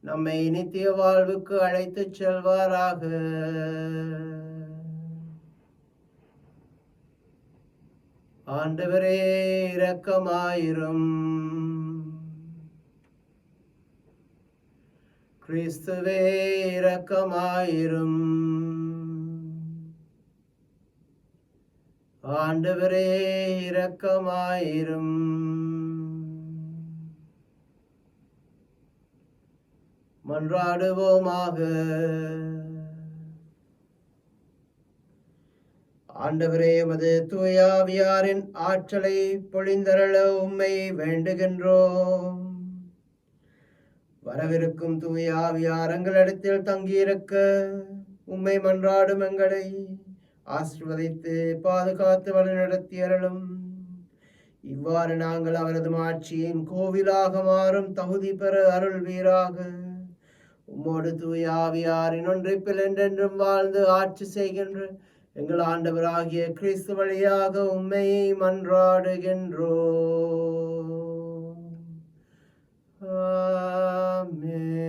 நம்மை நித்திய வாழ்வுக்கு அழைத்துச் செல்வாராக. ஆண்டவரே இரக்கமாயிரும். கிறிஸ்துவே இரக்கமாயிரும். ஆண்டவரே இரக்கமாயிரும். மன்றாடுவோமாக. ஆண்டவரே, உமது தூய ஆவியாரின் ஆற்றலை பொழிந்தருள உம்மை வேண்டுகின்றோம். வரவிருக்கும் தூய ஆவியார் எங்களிடத்தில் தங்கியிருக்க உம்மை மன்றாடும் எங்களை ஆசீர்வதித்து பாதுகாத்து வழிநடத்தி அருளும். இவ்வாறு நாங்கள் அவரது ஆட்சியின் கோவிலாக மாறும் தகுதி பெற அருள்வீராக. உம்மோடு தூய ஆவியாரின் ஒன்றிப்பில் என்றென்றும் வாழ்ந்து ஆட்சி செய்கின்ற எங்கள் ஆண்டவராகிய கிறிஸ்து வழியாக உம்மை மன்றாடுகின்றோம். ஆமென்.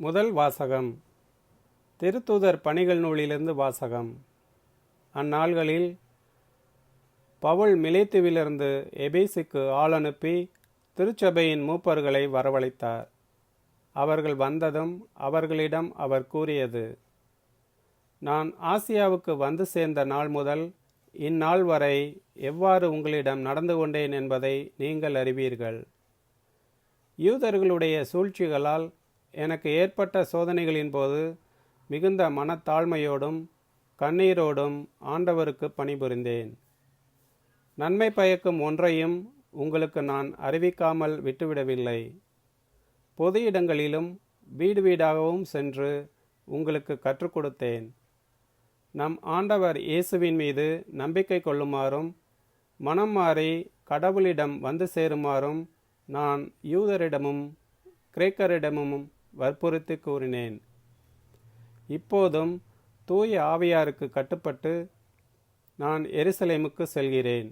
முதல் வாசகம். திருத்தூதர் பணிகள் நூலிலிருந்து வாசகம். அந்நாள்களில் பவுல் மிலேத்துவிலிருந்து எபேசுக்கு ஆள் அனுப்பி திருச்சபையின் மூப்பர்களை வரவழைத்தார். அவர்கள் வந்ததும் அவர்களிடம் அவர் கூறியது: நான் ஆசியாவுக்கு வந்து சேர்ந்த நாள் முதல் இந்நாள் வரை எவ்வாறு உங்களிடம் நடந்து கொண்டேன் என்பதை நீங்கள் அறிவீர்கள். யூதர்களுடைய சூழ்ச்சிகளால் எனக்கு ஏற்பட்ட சோதனைகளின் போது மிகுந்த மனத்தாழ்மையோடும் கண்ணீரோடும் ஆண்டவருக்கு பணிபுரிந்தேன். நன்மை பயக்கும் ஒன்றையும் உங்களுக்கு நான் அறிவிக்காமல் விட்டுவிடவில்லை. பொது இடங்களிலும் வீடு வீடாகவும் சென்று உங்களுக்கு கற்றுக் கொடுத்தேன். நம் ஆண்டவர் இயேசுவின் மீது நம்பிக்கை கொள்ளுமாறும் மனம் மாறி கடவுளிடம் வந்து சேருமாறும் நான் யூதரிடமும் கிரேக்கரிடமும் வற்புறுத்தி கூறினேன். இப்போதும் தூய ஆவியாருக்கு கட்டுப்பட்டு நான் எருசலேமுக்கு செல்கிறேன்.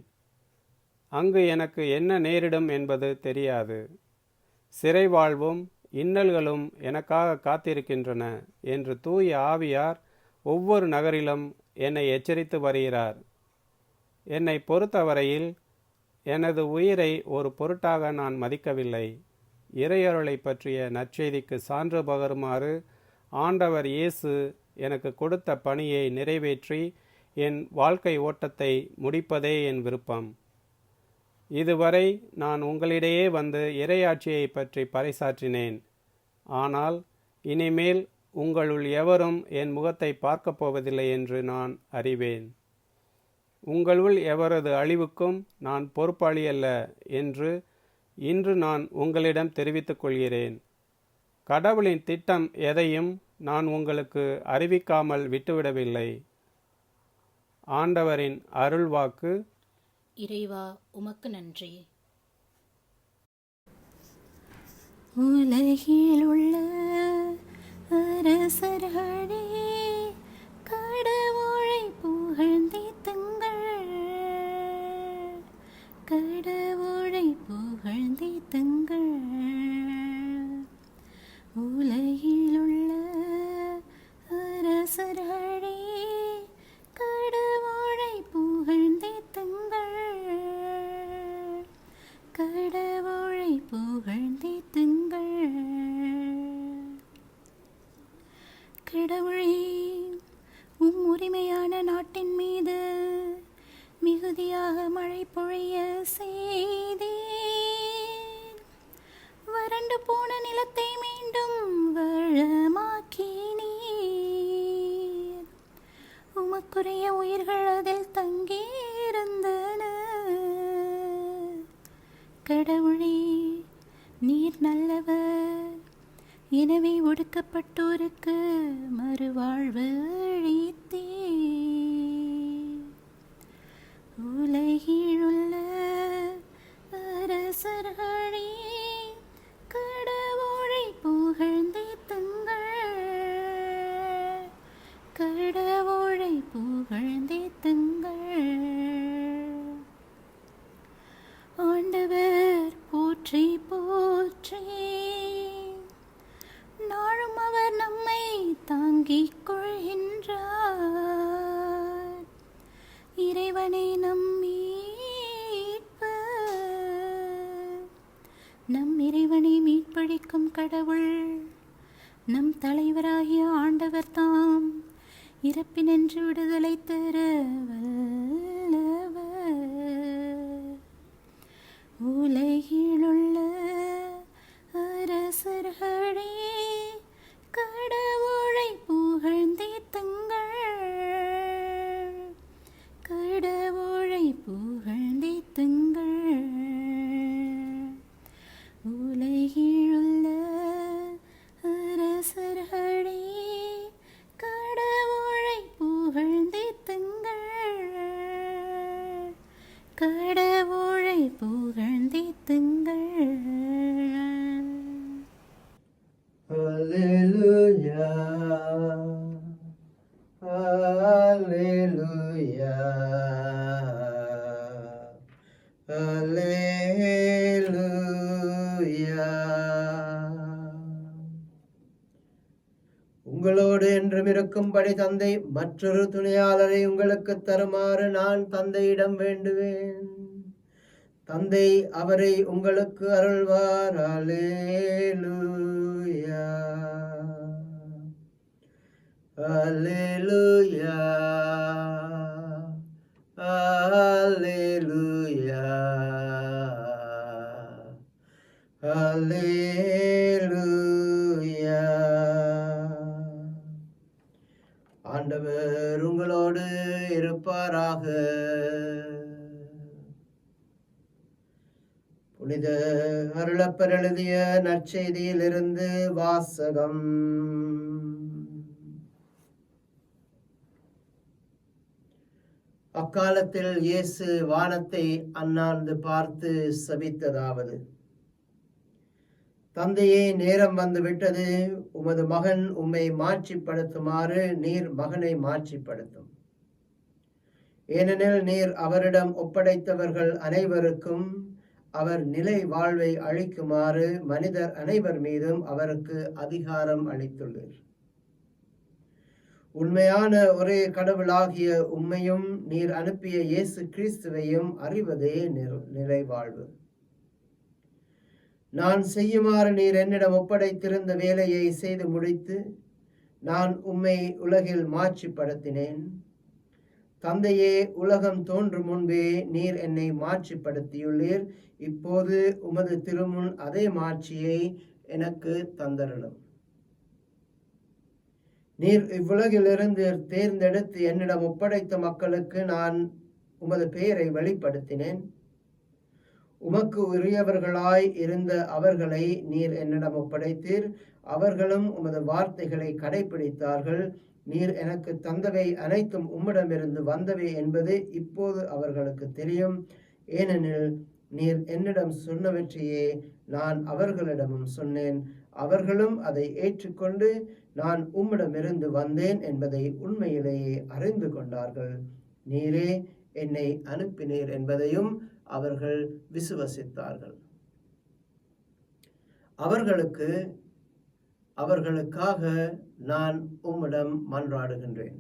அங்கு எனக்கு என்ன நேரிடும் என்பது தெரியாது. சிறை வாழ்வும் இன்னல்களும் எனக்காக காத்திருக்கின்றன என்று தூய ஆவியார் ஒவ்வொரு நகரிலும் என்னை எச்சரித்து வருகிறார். என்னை பொறுத்தவரையில் எனது உயிரை ஒரு பொருட்டாக நான் மதிக்கவில்லை. இறையருளை பற்றிய நற்செய்திக்கு சான்று பகருமாறு ஆண்டவர் இயேசு எனக்கு கொடுத்த பணியை நிறைவேற்றி என் வாழ்க்கை ஓட்டத்தை முடிப்பதே என் விருப்பம். இதுவரை நான் உங்களிடையே வந்து இறையாட்சியை பற்றி பறைசாற்றினேன். ஆனால் இனிமேல் உங்களுள் எவரும் என் முகத்தை பார்க்கப் போவதில்லை என்று நான் அறிவேன். உங்களுள் எவரது அழிவுக்கும் நான் பொறுப்பாளி அல்ல என்று இன்று நான் உங்களிடம் தெரிவித்துக் கொள்கிறேன். கடவுளின் திட்டம் எதையும் நான் உங்களுக்கு அறிவிக்காமல் விட்டுவிடவில்லை. ஆண்டவரின் அருள்வாக்கு. இறைவா உமக்கு நன்றி. உலகில் உள்ள அரசர்களே கடவுளை புகழ்ந்தேத்துங்கள், கடவுளை புகழ்ந்தேத்துங்கள். உலகில் உள்ள அரசர்களே கடவுளை புகழ்ந்தேத்துங்கள், கடவுளை புகழ்ந்தேத்துங்கள். கடவுளே, உம் உரிமையான நாட்டின் மீது மிகுதியாக மழை பொழிய செய்தீர். வறண்டு போன நிலத்தை மீண்டும் வளமாக்கினீர். உமக்குரிய உயிர்கள் அதில் தங்கியிருந்தன. கடவுளே, நீர் நல்லவர். எனவே ஒடுக்கப்பட்டோருக்கு மறுவாழ்வு அளித்தீர். உலகிலுள்ள அரசர்களே கடவுளை புகழ்ந்தேத்துங்கள், கடவுளை புகழ்ந்தேத்துங்கள். ஆண்டவர் போற்றி போற்றி, நாளும் அவர் நம்மை தாங்கிக் கொள்கின்றார். இறைவனை நம் மீட்பர், நம் இறைவனை மீட்பளிக்கும் கடவுள் நம் தலைவராகிய ஆண்டவர் தாம். இறப்பினின்று விடுதலை தர வல்லவர். உலகிலுள்ள அரசர்களே கடவுளை புகழ்ந்தேத்துங்கள், கடவுளை புகழ்ந்தேத்துங்கள். உலகிலுள்ள அரசர்களே கடவுளை புகழ்ந்தேத்துங்கள், கடவுளை புகழ்ந்தேத்துங்கள். Hallelujah, hallelujah, hallelujah. உங்களோடு என்றும் இருக்கும்படி தந்தை மற்றொரு துணையாளரை உங்களுக்கு தருமாறு நான் தந்தையிடம் வேண்டுவேன். தந்தை அவரை உங்களுக்கு அருள்வார். அல்லேலூயா, அல்லேலூயா, அல்லேலூயா, அல்லேலூயா. ஆண்டவர் உங்களோடு இருப்பாராக. புனித அருளப்பர் எழுதிய நற்செய்தியிலிருந்து வாசகம். அக்காலத்தில் இயேசு வானத்தை அண்ணாந்து பார்த்து சபித்ததாவது: தந்தையே, நேரம் வந்து விட்டது. உமது மகன் உம்மை மாட்சிப்படுத்துமாறு நீர் மகனை மாட்சிப்படுத்தும். ஏனெனில் நீர் அவரிடம் ஒப்படைத்தவர்கள் அனைவருக்கும் அவர் நிலை வாழ்வை அளிக்குமாறு மனிதர் அனைவர் மீதும் அவருக்கு அதிகாரம் அளித்துள்ளீர். உண்மையான ஒரே கடவுளாகிய உம்மையும் நீர் அனுப்பிய இயேசு கிறிஸ்துவையும் அறிவதே நிலை வாழ்வு. நான் செய்யுமாறு நீர் என்னிடம் ஒப்படைத்திருந்த வேலையை செய்து முடித்து நான் உம்மை உலகில் மாட்சிப்படுத்தினேன். தந்தையே, உலகம் தோன்றும் முன்பே நீர் என்னை மாட்சிப்படுத்தியுள்ளீர். இப்போது உமது திருமுன் அதே மாட்சியை எனக்கு தந்தருளும். நீர் இவ்வுலகிலிருந்து தேர்ந்தெடுத்து என்னிடம் ஒப்படைத்த மக்களுக்கு நான் உமது பெயரை வெளிப்படுத்தினேன். உமக்கு உரியவர்களாய் இருந்த அவர்களை நீர் என்னிடம் ஒப்படைத்தீர். அவர்களும் உமது வார்த்தைகளை கடைபிடித்தார்கள். நீர் எனக்கு தந்தவை அனைத்தும் உம்மிடமிருந்து வந்தவை என்பது இப்போது அவர்களுக்கு தெரியும். ஏனெனில் நீர் என்னிடம் சொன்னவற்றையே நான் அவர்களிடமும் சொன்னேன். அவர்களும் அதை ஏற்றுக்கொண்டு நான் உம்மிடமிருந்து வந்தேன் என்பதை உண்மையிலேயே அறிந்து கொண்டார்கள். நீரே என்னை அனுப்பினீர் என்பதையும் அவர்கள் விசுவசித்தார்கள். அவர்களுக்காக நான் உம்மிடம் மன்றாடுகின்றேன்.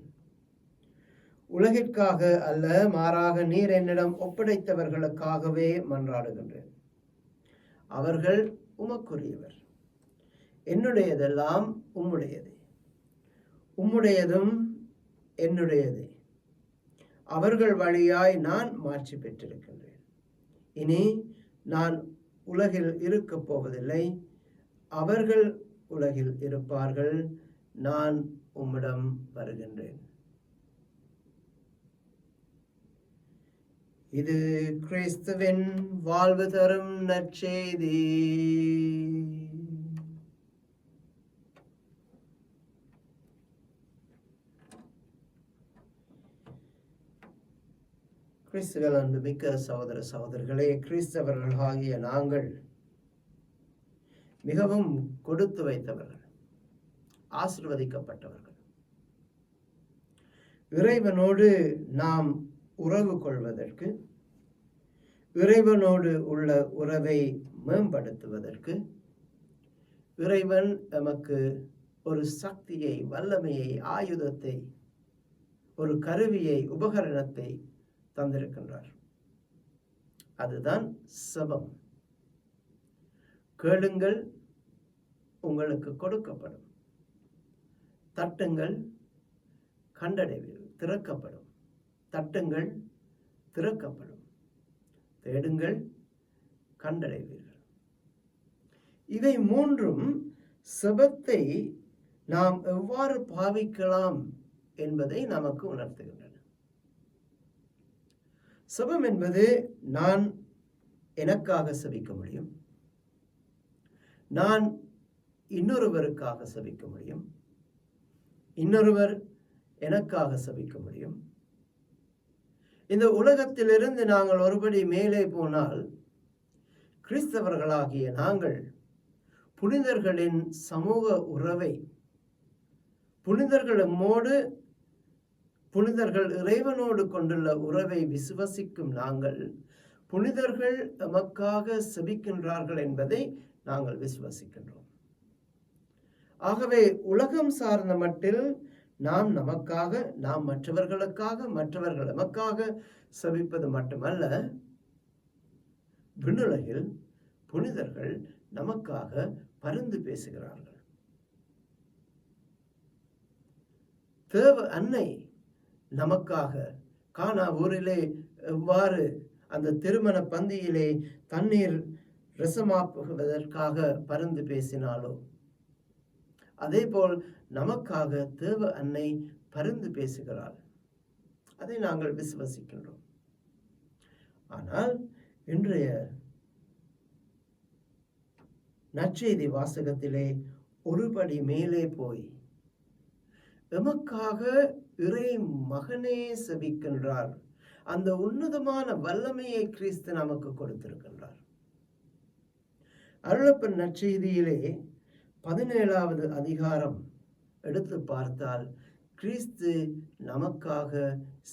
உலகிற்காக அல்ல, மாறாக நீர் என்னிடம் ஒப்படைத்தவர்களுக்காகவே மன்றாடுகின்றேன். அவர்கள் உமக்குரியவர். என்னுடையதெல்லாம் உம்முடையதே, உம்முடையதும் என்னுடையதே. அவர்கள் வழியாய் நான் மாட்சி பெற்றிருக்கின்றேன். இனி நான் உலகில் இருக்கப் போவதில்லை, அவர்கள் உலகில் இருப்பார்கள். நான் உம்மிடம் வருகின்றேன். இது கிறிஸ்துவின் வாழ்வு தரும் நற்செய்தி. கிறிஸ்துவில் அன்புமிக்க சகோதர சகோதரிகளே, கிறிஸ்தவர்களாகிய நாங்கள் மிகவும் கொடுத்து வைத்தவர்கள், ஆசீர்வதிக்கப்பட்டவர்கள். இறைவனோடு நாம் உறவு கொள்வதற்கு, இறைவனோடு உள்ள உறவை மேம்படுத்துவதற்கு இறைவன் எமக்கு ஒரு சக்தியை, வல்லமையை, ஆயுதத்தை, ஒரு கருவியை, உபகரணத்தை தந்திருக்கின்றார். அதுதான் செபம். கேளுங்கள், உங்களுக்கு கொடுக்கப்படும். தட்டுங்கள், கண்டடைவீர்கள், திறக்கப்படும். தட்டுங்கள், திறக்கப்படும். தேடுங்கள், கண்டடைவீர்கள். இவை மூன்றும் செபத்தை நாம் எவ்வாறு பாவிக்கலாம் என்பதை நமக்கு உணர்த்துகின்றன. செபம் என்பது நான் எனக்காக செபிக்க முடியும், நான் இன்னொருவருக்காக செபிக்க முடியும், இன்னொருவர் எனக்காக செபிக்க முடியும். இந்த உலகத்திலிருந்து நாங்கள் ஒருபடி மேலே போனால் கிறிஸ்தவர்களாகிய நாங்கள் புனிதர்களின் சமூக உறவை, புனிதர்கள் இறைவனோடு கொண்டுள்ள உறவை விசுவசிக்கும் நாங்கள் புனிதர்கள் எமக்காக செபிக்கின்றார்கள் என்பதை நாங்கள் விசுவசிக்கின்றோம். ஆகவே உலகம் சார்ந்த மட்டில் நாம் நமக்காக, நாம் மற்றவர்களுக்காக, மற்றவர்கள் எமக்காக செபிப்பது மட்டுமல்ல, விண்ணுலகில் புனிதர்கள் நமக்காக பரிந்து பேசுகிறார்கள். தேவ அன்னை நமக்காக கானா ஊரிலே எவ்வாறு அந்த திருமண பந்தியிலே தண்ணீர் ரசமாக்குவதற்காக பரிந்து பேசினாலோ, அதே போல் நமக்காக தேவ அன்னை பரிந்து பேசுகிறாள். அதை நாங்கள் விசுவசிக்கின்றோம். ஆனால் இன்றைய நற்செய்தி வாசகத்திலே ஒருபடி மேலே போய் எமக்காக இறை மகனே செபிக்கின்றார். அந்த உன்னதமான வல்லமையை கிறிஸ்து நமக்கு கொடுத்திருக்கின்றார். அருளப்பன் நற்செய்தியிலே 17வது அதிகாரம் எடுத்து பார்த்தால் கிறிஸ்து நமக்காக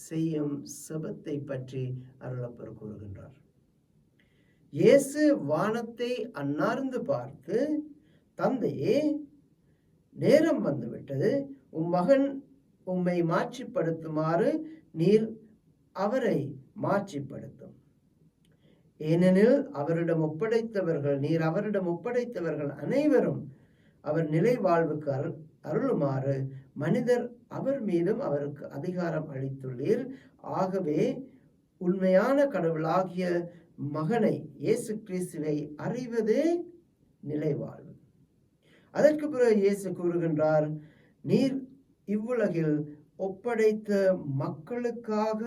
செய்யும் செபத்தை பற்றி அருளப்பர் கூறுகின்றார். இயேசு வானத்தை அன்னார்ந்து பார்த்து, தந்தையே, நேரம் வந்துவிட்டது, உம் மகன் உம்மை மாட்சிப்படுத்துமாறு நீர் அவரை மாட்சிப்படுத்தும். ஏனெனில் நீர் அவரிடம் ஒப்படைத்தவர்கள் அனைவரும் அவர் நிலை வாழ்வுக்கு அருளுமாறு மனிதர் அவர் மீதும் அவருக்கு அதிகாரம் அளித்துள்ளீர். ஆகவே உண்மையான கடவுளாகிய மகனை இயேசு கிறிஸ்துவை அறிவதே நிலை வாழ்வு. அதற்கு பிறகு இயேசு கூறுகின்றார், நீர் இவ்வுலகில் ஒப்படைத்த மக்களுக்காக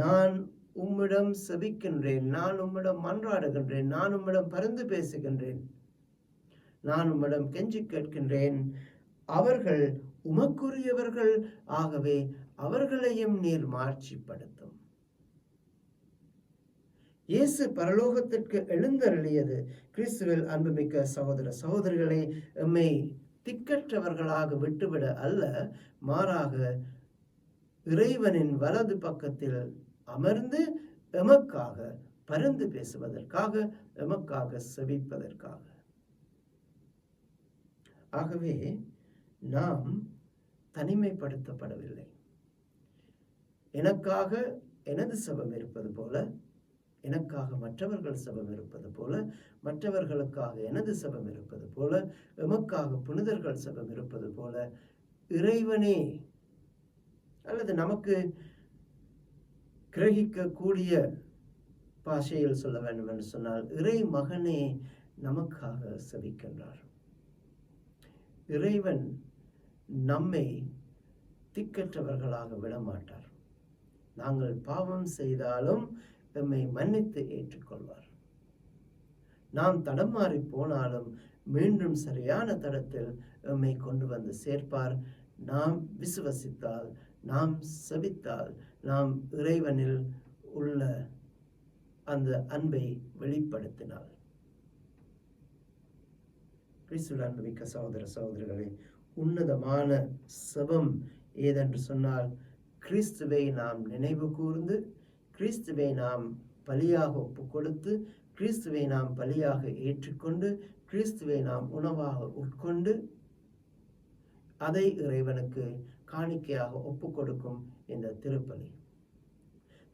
நான் உம்மிடம் செபிக்கின்றேன், நான் உம்மிடம் மன்றாடுகின்றேன், நான் உம்மிடம் பரிந்து பேசுகின்றேன், நான் உம்மிடம் கெஞ்சி கேட்கின்றேன். அவர்கள் உமக்குரியவர்கள், ஆகவே அவர்களையும் நீர் மாட்சிப்படுத்தும். இயேசு பரலோகத்திற்கு எழுந்தருளியது. கிறிஸ்துவில் அன்புமிக்க சகோதர சகோதரிகளை, எம்மை திக்கற்றவர்களாக விட்டுவிட அல்ல, மாறாக இறைவனின் வலது பக்கத்தில் அமர்ந்து எமக்காக பரிந்து பேசுவதற்காக, எமக்காக செபிப்பதற்காக. ஆகவே நாம் தனிமைப்படுத்தப்படவில்லை. எனக்காக எனது செபம் இருப்பது போல, எனக்காக மற்றவர்கள் செபம் இருப்பது போல, மற்றவர்களுக்காக எனது செபம் இருப்பது போல, எமக்காக புனிதர்கள் செபம் இருப்பது போல, இறைவனே அல்லது நமக்கு கிரகிக்கக்கூடிய பாஷையில் சொல்ல வேண்டும் என்று சொன்னால், இறை மகனே நமக்காக செபிக்கின்றார். இறைவன் நம்மை திக்கற்றவர்களாக விடமாட்டார். நாங்கள் பாவம் செய்தாலும் எம்மை மன்னித்து ஏற்றுக்கொள்வார். நாம் தடமாறி போனாலும் மீண்டும் சரியான தடத்தில் எம்மை கொண்டு வந்து சேர்ப்பார். நாம் விசுவசித்தால், நாம் செபித்தால், நாம் இறைவனில் உள்ள அந்த அன்பை வெளிப்படுத்தினாள். கிறிஸ்துவில் அன்புமிக்க சகோதர சகோதரிகளே, உன்னதமான செபம் ஏதென்று சொன்னால், கிறிஸ்துவை நாம் நினைவு கூர்ந்து, கிறிஸ்துவை நாம் பலியாக ஒப்பு கொடுத்து, கிறிஸ்துவை நாம் பலியாக ஏற்றுக்கொண்டு, கிறிஸ்துவை நாம் உணவாக உட்கொண்டு, அதை இறைவனுக்கு காணிக்கையாக ஒப்பு கொடுக்கும் இந்த திருப்பலி.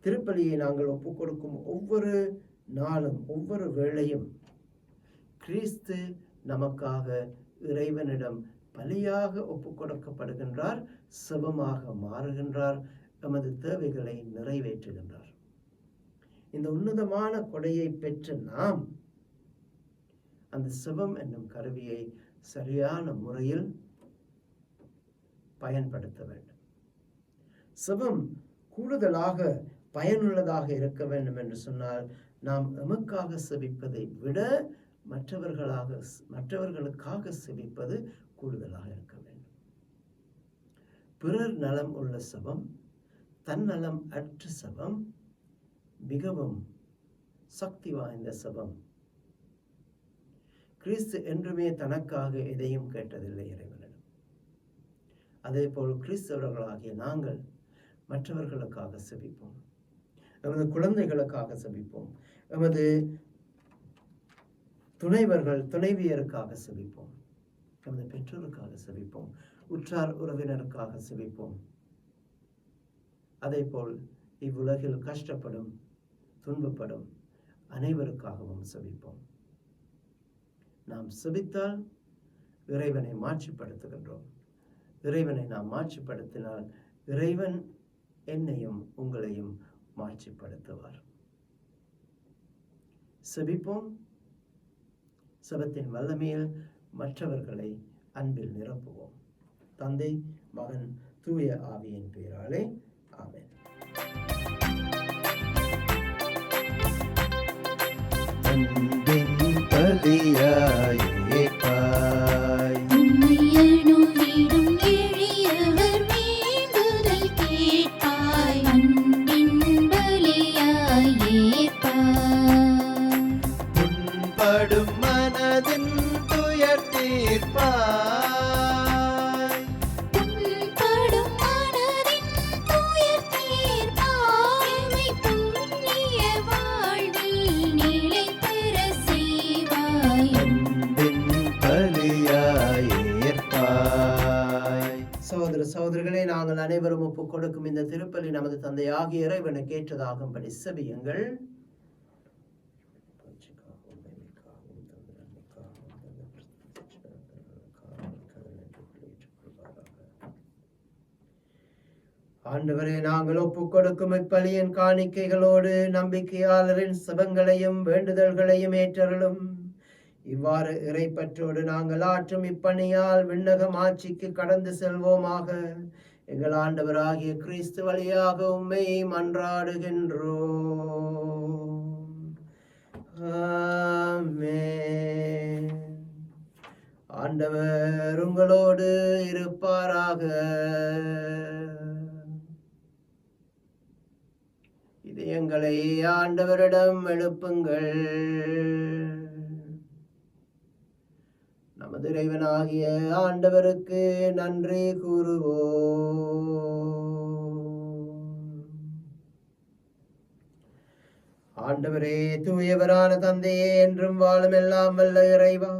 திருப்பலியை நாங்கள் ஒப்பு கொடுக்கும் ஒவ்வொரு நாளும், ஒவ்வொரு வேளையும் கிறிஸ்து நமக்காக இறைவனிடம் பலியாக ஒப்பு கொடுக்கப்படுகின்றார், செபமாக மாறுகின்றார், எமது தேவைகளை நிறைவேற்றுகின்றார். இந்த உன்னதமான கொடையை பெற்ற நாம் அந்த செபம் என்னும் கருவியை சரியான முறையில் பயன்படுத்த வேண்டும். செபம் கூடுதலாக பயனுள்ளதாக இருக்க வேண்டும் என்று சொன்னால், நாம் எமக்காக செபிப்பதை விட மற்றவர்களுக்காக செபிப்பது கூடுதலாக இருக்க வேண்டும். பிறர் நலம் உள்ள செபம், தன்னலம் அற்ற செபம் மிகவும் சக்தி வாய்ந்த செபம். கிறிஸ்து என்றுமே தனக்காக எதையும் கேட்டதில்லை இறைவனிடம். அதே போல் கிறிஸ்தவர்களாகிய நாங்கள் மற்றவர்களுக்காக செபிப்போம், எமது குழந்தைகளுக்காக செபிப்போம், எமது துணைவியருக்காக செபிப்போம், எமது பெற்றோருக்காக செபிப்போம், உற்றார் உறவினருக்காக செபிப்போம். அதே போல் இவ்வுலகில் கஷ்டப்படும், துன்பப்படும் அனைவருக்காகவும் செபிப்போம். நாம் செபித்தால் இறைவனை மாட்சிப்படுத்துகின்றோம். இறைவனை நாம் மாட்சிப்படுத்தினால் இறைவன் என்னையும் உங்களையும் மாட்சிப்படுத்துவார். செபிப்போம். செபத்தின் வல்லமையில் மற்றவர்களை அன்பில் நிரப்புவோம். தந்தை, மகன், தூய ஆவியின் பெயராலே ஆமென். அன்பின் பலியாய் ஏற்பாய், உம்மை அணுகிடும் எளியவர் வேண்டுதல் கேட்பாய். அன்பின் பலியாய் ஏற்பாய். புண்படும் மனதின் துயர் தீர்ப்பாய், புண்படும் மனதின் துயர் தீர்ப்பாய். எம்மை புண்ணிய வாழ்வில் நிலை பெற செய்வாய். அன்பின் பலியாய் ஏற்பாய். சகோதர சகோதரிகளே, நாங்கள் அனைவரும் ஒப்புக் கொடுக்கும் இந்த திருப்பலி நமது தந்தையாகிய இறைவனுக்கு ஏற்றதாகும்படி செபியுங்கள். ஆண்டவரே, நாங்கள் ஒப்புக் கொடுக்கும் இப்பலியின் காணிக்கைகளோடு நம்பிக்கையாளரின் செபங்களையும் வேண்டுதல்களையும் ஏற்றருளும். இவ்வாறு இறைப்பற்றோடு நாங்கள் ஆற்றும் இப்பணியால் விண்ணகம் ஆட்சிக்கு கடந்து செல்வோமாக. எங்கள் ஆண்டவராகிய கிறிஸ்து வழியாக உம்மை மன்றாடுகின்றோம். ஆமென். ஆண்டவர் உங்களோடு இருப்பாராக. எங்களை ஆண்டவரிடம் எழுப்புங்கள். நமது இறைவனாகிய ஆண்டவருக்கு நன்றி கூறுவோம். ஆண்டவரே, தூயவரான தந்தையே, என்றும் வாழும் எல்லாம் வல்ல இறைவா,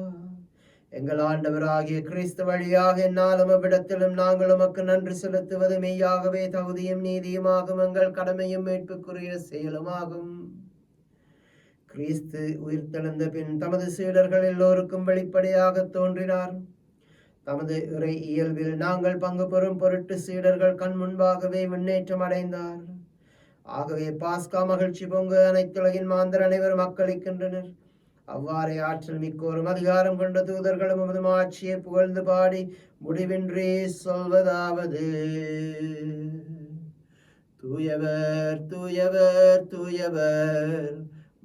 எங்கள் ஆண்டவராகிய கிறிஸ்து வழியாக என்னாலும் அவ்விடத்திலும் நாங்கள் உமக்கு நன்றி செலுத்துவது மெய்யாகவே தகுதியும் நீதியுமாகும், எங்கள் கடமையும் மீட்புக்குரிய செயலுமாகும். கிறிஸ்து உயிர்த்தெழுந்த பின் தமது சீடர்கள் எல்லோருக்கும் வெளிப்படையாக தோன்றினார். தமது இறை இயல்பில் நாங்கள் பங்கு பெறும் பொருட்டு சீடர்கள் கண் முன்பாகவே முன்னேற்றம் அடைந்தார். ஆகவே பாஸ்கா மகிழ்ச்சி பொங்க அனைத்துலகின் மாந்தர் அனைவரும் மக்களிக்கின்றனர். அவ்வாறே ஆற்றல் மிக்கோரும் அதிகாரம் கொண்ட தூதர்களும் உமது ஆட்சியை புகழ்ந்து பாடி முடிவின்றி சொல்வதாவது: தூயவர் தூயவர் தூயவர்,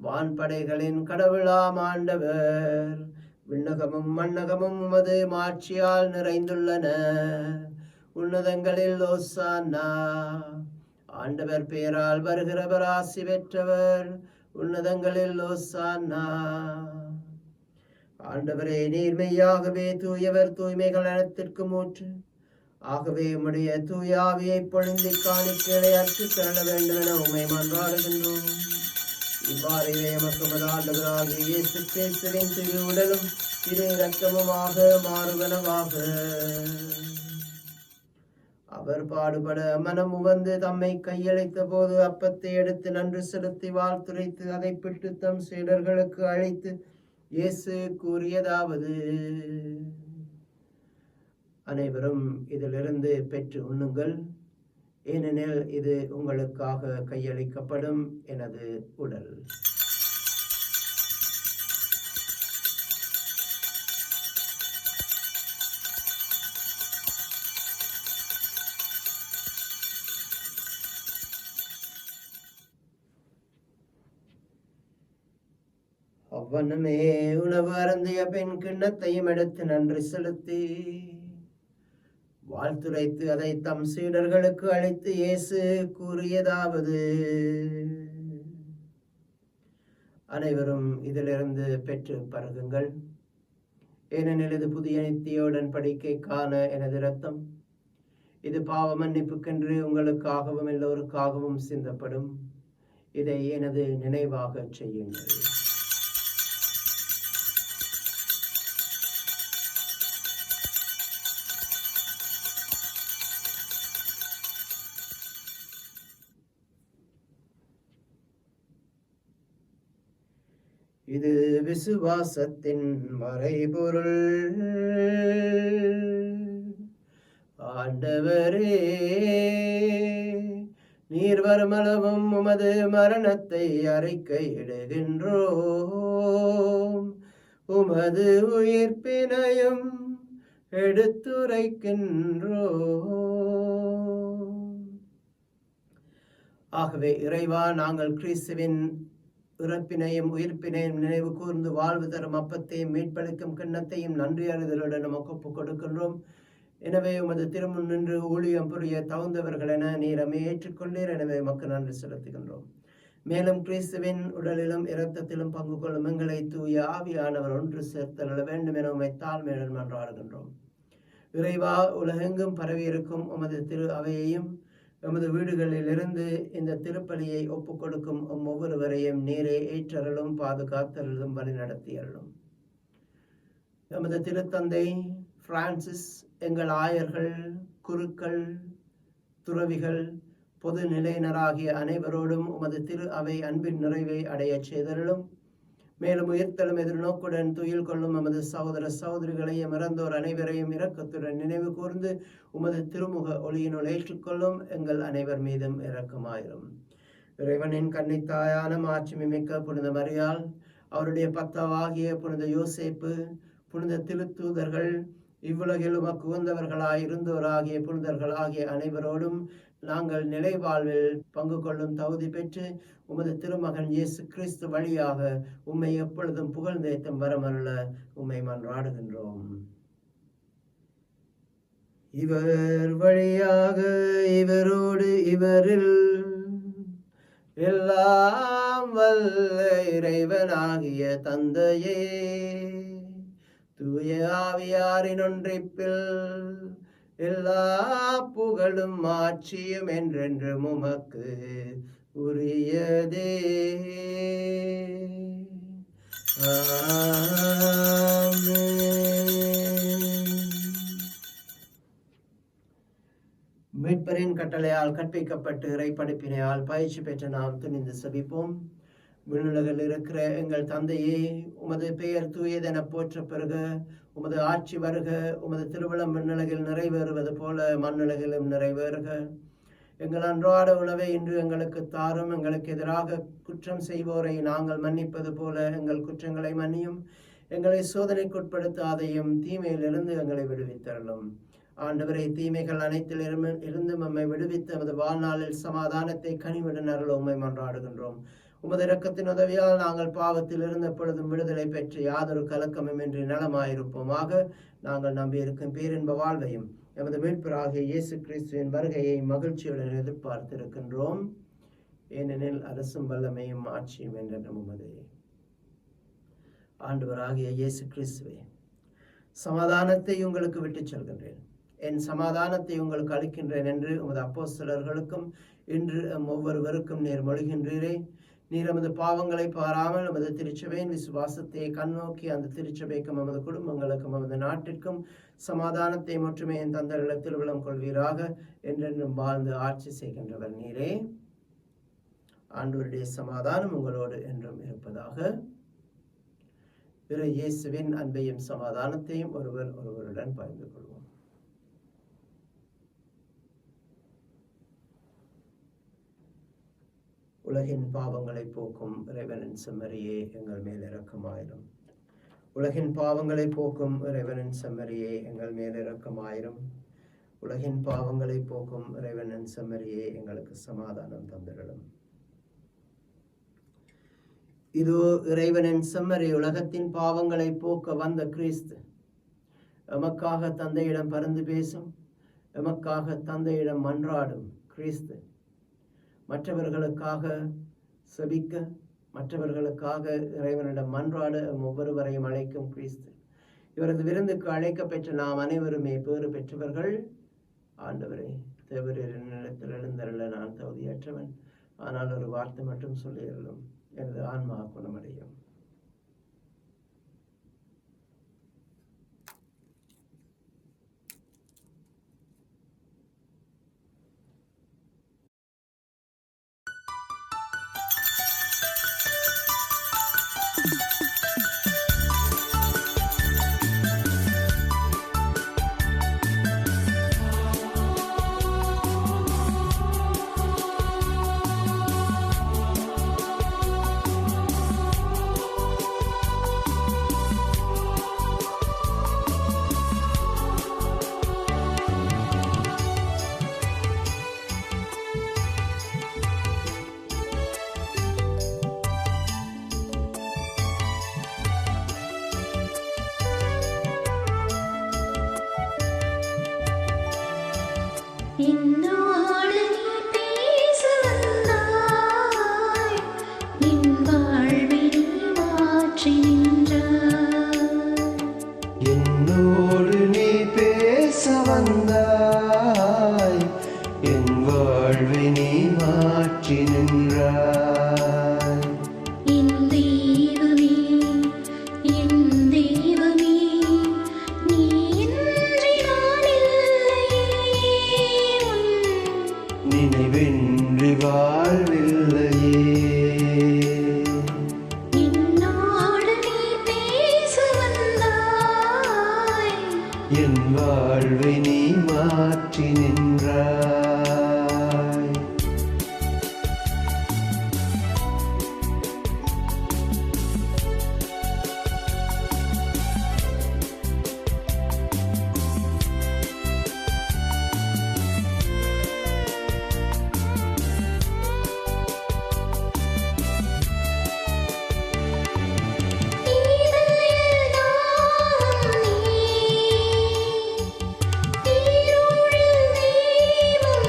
வான்படைகளின் கடவுளாம் ஆண்டவர். விண்ணகமும் மண்ணகமும் உமது மாட்சியால் நிறைந்துள்ளன. உன்னதங்களில் ஓசானா. ஆண்டவர் பெயரால் வருகிறவர் ஆசி பெற்றவர். உன்னதங்களில் ஓசானா. ஆண்டவரே, நீர் மெய்யாகவே தூயவர், தூய்மைகள் அனைத்திற்கும் ஊற்று. ஆகவே உம்முடைய தூய ஆவியை பொழிந்து காணிக்கைகளை அற்று தள்ள வேண்டும் என உம்மை மன்றாடுகின்றோம். இவ்வாறே எமக்கு ஆண்டவராகிய இயேசு கிறிஸ்துவின் திரு உடலும் திரு இரத்தமுமாக மாறுவனவாக. அவர் பாடுபட மனம் உவந்து தம்மை கையளித்த போது அப்பத்தை எடுத்து நன்றி செலுத்தி வாழ்த்துரைத்து அதை பிட்டு தம் சீடர்களுக்கு அழைத்து இயேசு கூறியதாவது: அனைவரும் இதிலிருந்து பெற்று உண்ணுங்கள், ஏனெனில் இது உங்களுக்காக கையளிக்கப்படும் எனது உடல். அவ்வண்ணமே உணவு அருந்திய பெண் கிண்ணத்தையும் எடுத்து நன்றி செலுத்தி வாழ்த்துரைத்து அதை தம் சீடர்களுக்கு அளித்து இயேசு கூறியதாவது: அனைவரும் இதிலிருந்து பெற்று பருகுங்கள், ஏனெனில் இது புதிய நித்திய உடன்படிக்கைக்கான எனது இரத்தம். இது பாவ மன்னிப்புக்கென்று உங்களுக்காகவும் எல்லோருக்காகவும் சிந்தப்படும். இதை எனது நினைவாக செய்யுங்கள். இது விசுவாசத்தின் மறைபொருள். ஆண்டவரே, நீர் வருமளவும் உமது மரணத்தை அறிக்கையிடுகின்றோம், உமது உயிர்ப்பினையும் எடுத்துரைக்கின்றோம். ஆகவே இறைவா, நாங்கள் கிறிஸ்துவின் இறப்பினையும் உயிர்ப்பினையும் நினைவு கூர்ந்து வாழ்வு தரும் அப்பத்தையும் மீட்பளிக்கும் கிண்ணத்தையும் நன்றி அறிதலுடன் நமக்கு ஒப்புக் கொடுக்கின்றோம். எனவே உமது திருமுன் நின்று ஊழியம் புரிய தகுந்தவர்கள் என நீரமை ஏற்றுக்கொண்டீர். எனவே உமக்கு நன்றி செலுத்துகின்றோம். மேலும் கிறிஸ்துவின் உடலிலும் இரத்தத்திலும் பங்கு கொள்ளும் எங்களை தூய ஆவியானவர் ஒன்று சேர்த்தல் வேண்டும் என உம்மை தாழ்மையுடன் மன்றாடுகின்றோம். இறைவா, உலகெங்கும் பரவியிருக்கும் உமது திரு அவையையும் எமது வீடுகளில் இருந்து இந்த திருப்பலியை ஒப்புக் கொடுக்கும் ஒவ்வொருவரையும் நீரே ஏற்றருளும், பாதுகாத்தருளும், வழி நடத்தியருளும். எமது திருத்தந்தை பிரான்சிஸ், எங்கள் ஆயர்கள், குருக்கள், துறவிகள், பொது நிலையினராகிய அனைவரோடும் உமது திரு அவை அன்பின் நிறைவை அடைய செய்தருளும். மேலும் உயிர்த்தலும் எதிர்நோக்குடன் துயில் கொள்ளும் எமது சகோதர சகோதரிகளையும் இறந்தோர் அனைவரையும் இரக்கத்துடன் நினைவு கூர்ந்து உமது திருமுக ஒளியினுள் ஏற்றுக்கொள்ளும். எங்கள் அனைவர் மீதும் இரக்கமாயிரும். இறைவனின் கன்னித்தாயான மாட்சிமை மிக்க புனித மரியாள், அவருடைய பத்தாவாகிய புனித யோசேப்பு, புனித திருத்தூதர்கள், இவ்வுலகில் உமக்கு உகந்தவர்களாய் இருந்தோராகிய புனிதர்களாகிய அனைவரோடும் நாங்கள் நிலை வாழ்வில் பங்கு கொள்ளும் தகுதி பெற்று உமது திருமகன் இயேசு கிறிஸ்து வழியாக உம்மை எப்பொழுதும் புகழ்ந்தேத்தும் வரமருள உம்மை மன்றாடுகின்றோம். இவர் வழியாக, இவரோடு, இவரில் எல்லாம் வல்ல இறைவனாகிய தந்தையே, தூய ஆவியாரின் ஒன்றிப்பில் எல்லா புகழும் ஆட்சியும் என்றென்றும் உமக்கு உரியதே. மீட்பரின் கட்டளையால் கற்பிக்கப்பட்டு இறை படிப்பினையால் பயிற்சி பெற்ற நாம் துணிந்து செபிப்போம். விண்ணுலகில் இருக்கிற எங்கள் தந்தையே, உமது பெயர் தூயதென போற்ற பெறுக. உமது ஆட்சி வருக. உமது திருவிழம் விண்ணுலகில் நிறைவேறுவது போல மண்ணுலகிலும் நிறைவேறுக. எங்கள் அன்றாட உணவை இன்று எங்களுக்கு தாரும். எங்களுக்கு எதிராக குற்றம் செய்வோரை நாங்கள் மன்னிப்பது போல எங்கள் குற்றங்களை மன்னியும். எங்களை சோதனைக்குட்படுத்தாதையும் தீமையிலிருந்து எங்களை விடுவித்தரலும். ஆண்டவரை, தீமைகள் அனைத்தில் இருந்து நம்மை விடுவித்து நமது வாழ்நாளில் சமாதானத்தை கனிவுடன் அருள உம்மை மன்றாடுகின்றோம். உமது இரக்கத்தின் உதவியால் நாங்கள் பாவத்தில் இருந்த பொழுதும் விடுதலை பெற்று யாதொரு கலக்கமும் இன்றி நலமாயிருப்போமாக. நாங்கள் நம்பியிருக்கும் பேரின்ப வாழ்வையும் எமது மீட்பராகிய இயேசு கிறிஸ்துவின் வருகையை மகிழ்ச்சியுடன் எதிர்பார்த்திருக்கின்றோம். ஏனெனில் அரசும் வல்லமையும் ஆட்சியும் என்றென்றும் உமதே. ஆண்டவராகிய இயேசு கிறிஸ்துவே, சமாதானத்தை உங்களுக்கு விட்டுச் செல்கின்றேன், என் சமாதானத்தை உங்களுக்கு அளிக்கின்றேன் என்று உமது அப்போஸ்தலர்களுக்கும் இன்று ஒவ்வொருவருக்கும் நீர் மொழிகின்றீரே. நீர் நமது பாவங்களை பாராமல் நமது திருச்சபையின் விசுவாசத்தை கண்ணோக்கி அந்த திருச்சபைக்கும் நமது குடும்பங்களுக்கும் நமது நாட்டிற்கும் சமாதானத்தை மட்டுமே என் தந்தரிடத்தில் விளம் கொள்வீராக. என்றென்றும் வாழ்ந்து ஆட்சி செய்கின்றவர் நீரே. ஆண்டவருடைய சமாதானம் உங்களோடு என்றும் இருப்பதாக. இறை இயேசுவின் அன்பையும் சமாதானத்தையும் ஒருவருடன் பகிர்ந்து கொள்வோம். உலகின் பாவங்களை போக்கும் இறைவனின் செம்மறியே, எங்கள் மேல் இரக்கமாயிரும். உலகின் பாவங்களை போக்கும் இறைவனின் செம்மறியே, எங்கள் மேல் இரக்கமாயிரும். உலகின் பாவங்களை போக்கும் இறைவனின் செம்மறியே, எங்களுக்கு சமாதானம் தந்திரலும். இதோ இறைவனின் செம்மறி, உலகத்தின் பாவங்களை போக்க வந்த கிறிஸ்து. எமக்காக தந்தையிடம் பரிந்து பேசும், எமக்காக தந்தையிடம் மன்றாடும் கிறிஸ்து. மற்றவர்களுக்காக செபிக்க, மற்றவர்களுக்காக இறைவனிடம் மன்றாட ஒவ்வொருவரையும் அழைக்கும் கிறிஸ்து. இவரது விருந்துக்கு அழைக்கப்பெற்ற நாம் அனைவருமே பேறு பெற்றவர்கள். ஆண்டவரே, தேவரின் நிலத்தில் எழுந்தருள நான் தகுதியற்றவன், ஆனால் ஒரு வார்த்தை மட்டும் சொல்லியருளும், எனது ஆன்மா குணமடையும். என்னோடு நீ பேச வந்தாய், என் வாழ்வை நீ மாற்றி நின்றாய். என்னோடு நீ பேச வந்தாய், என் வாழ்வை நீ மாற்றி நின்றாய். என் தெய்வமே, என் தெய்வமே, நீ இன்றி நான் இல்லையே. உன் நினைவின்றி வாழ்வில்லையே. என்னோடு நீ பேச வந்தாய், என் வாழ்வை நீ மாற்றி நின்றாய். இதழில் தாகம் நீ, இருளில் தீபம்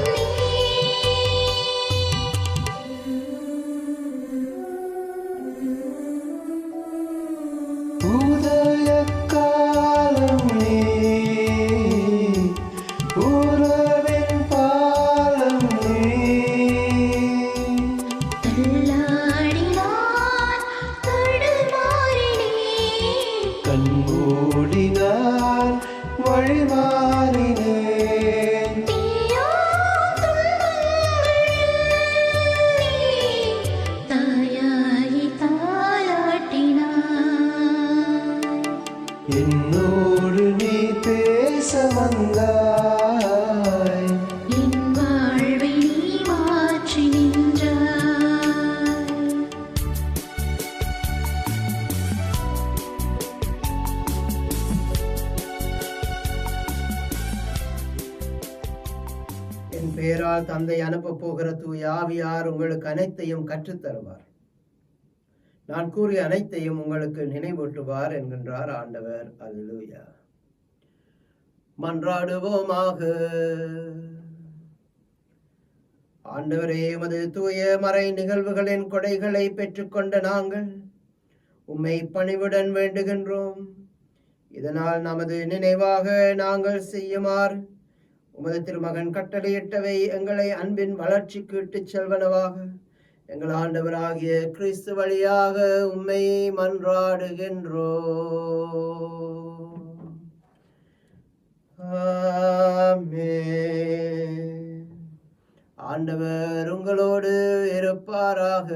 ஓடினான் வழிமாறினேன். தீயா துன்பங்களில் நீ தாயாகி தாலாட்டினாய். என்னோடு நீ பேச வந்தாய். என் வாழ்வை நீ மாற்றி நின்றாய். என் பெயரால் தந்தை அனுப்பப் போகிற தூய ஆவியார் உங்களுக்கு அனைத்தையும் கற்றுத் தருவார். நான் கூறிய அனைத்தையும் உங்களுக்கு நினைவூட்டுவார் என்கின்றார் ஆண்டவர். அல்லேலூயா. மன்றாடுவோமாக. ஆண்டவரே, உமது தூய மறை நிகழ்வுகளின் கொடைகளை பெற்றுக்கொண்ட நாங்கள் உம்மை பணிவுடன் வேண்டுகின்றோம். இதனால் நமது நினைவாக நாங்கள் செய்யுமாறு உமது திருமகன் கட்டளையிட்டவை எங்களை அன்பின் வளர்ச்சிக்கு இட்டுச் செல்வனவாக எங்கள் ஆண்டவராகிய கிறிஸ்து வழியாக உம்மை மன்றாடுகின்றோம். ஆமென். ஆண்டவர் உங்களோடு இருப்பாராக.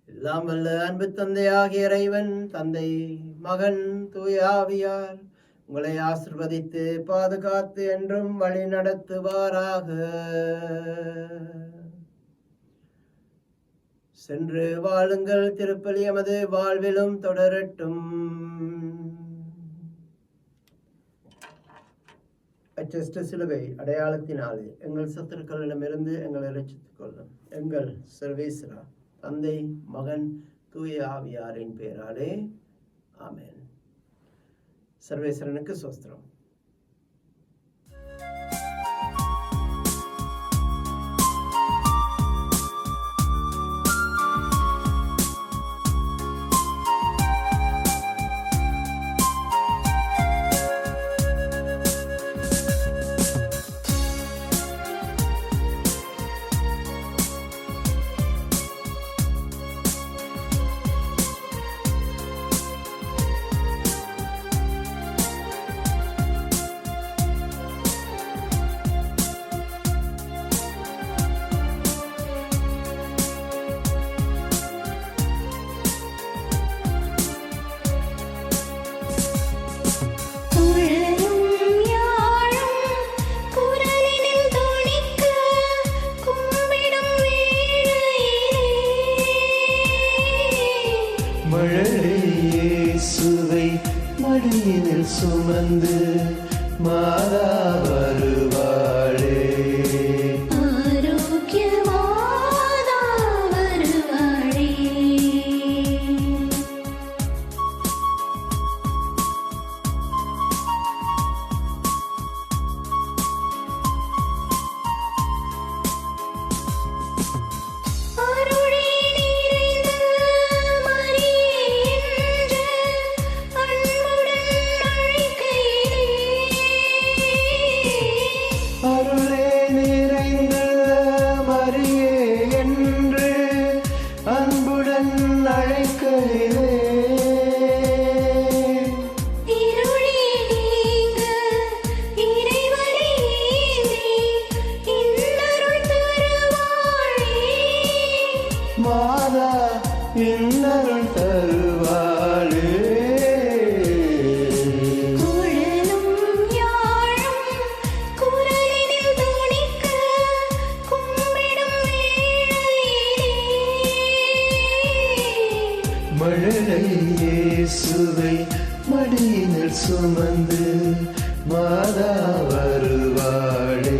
எல்லாம் வல்ல அன்பு தந்தையாகிய இறைவன், தந்தை, மகன், தூய ஆவியார் உங்களை ஆசிர்வதித்து பாதுகாத்து என்றும் வழி நடத்துவாராக. சென்று வாழுங்கள். திருப்பலி எமது வாழ்விலும் தொடரட்டும். அச்சஸ்ட சிலுவை அடையாளத்தினாலே எங்கள் சத்துருக்களிடமிருந்து எங்களை ரட்சித்துக் கொள்ளும். எங்கள் சர்வேஸ்வரா, தந்தை, மகன், தூய ஆவியாரின் பெயராலே ஆமென். சர்வேஸ்வரனுக்கு ஸ்தோத்திரம். இயேசுவை மடியினில் சுமந்து மாதா வருவாளே. ஆரோக்கியமாதா வருவாளே. மாதா இன்னருள் தருவாளே. குழலும் யாழும் குரலினில் துணிக்க கும்பிடும் வேளையிலே மழலை இயேசுவை மடியினில் சுமந்து மாதா வருவாளே.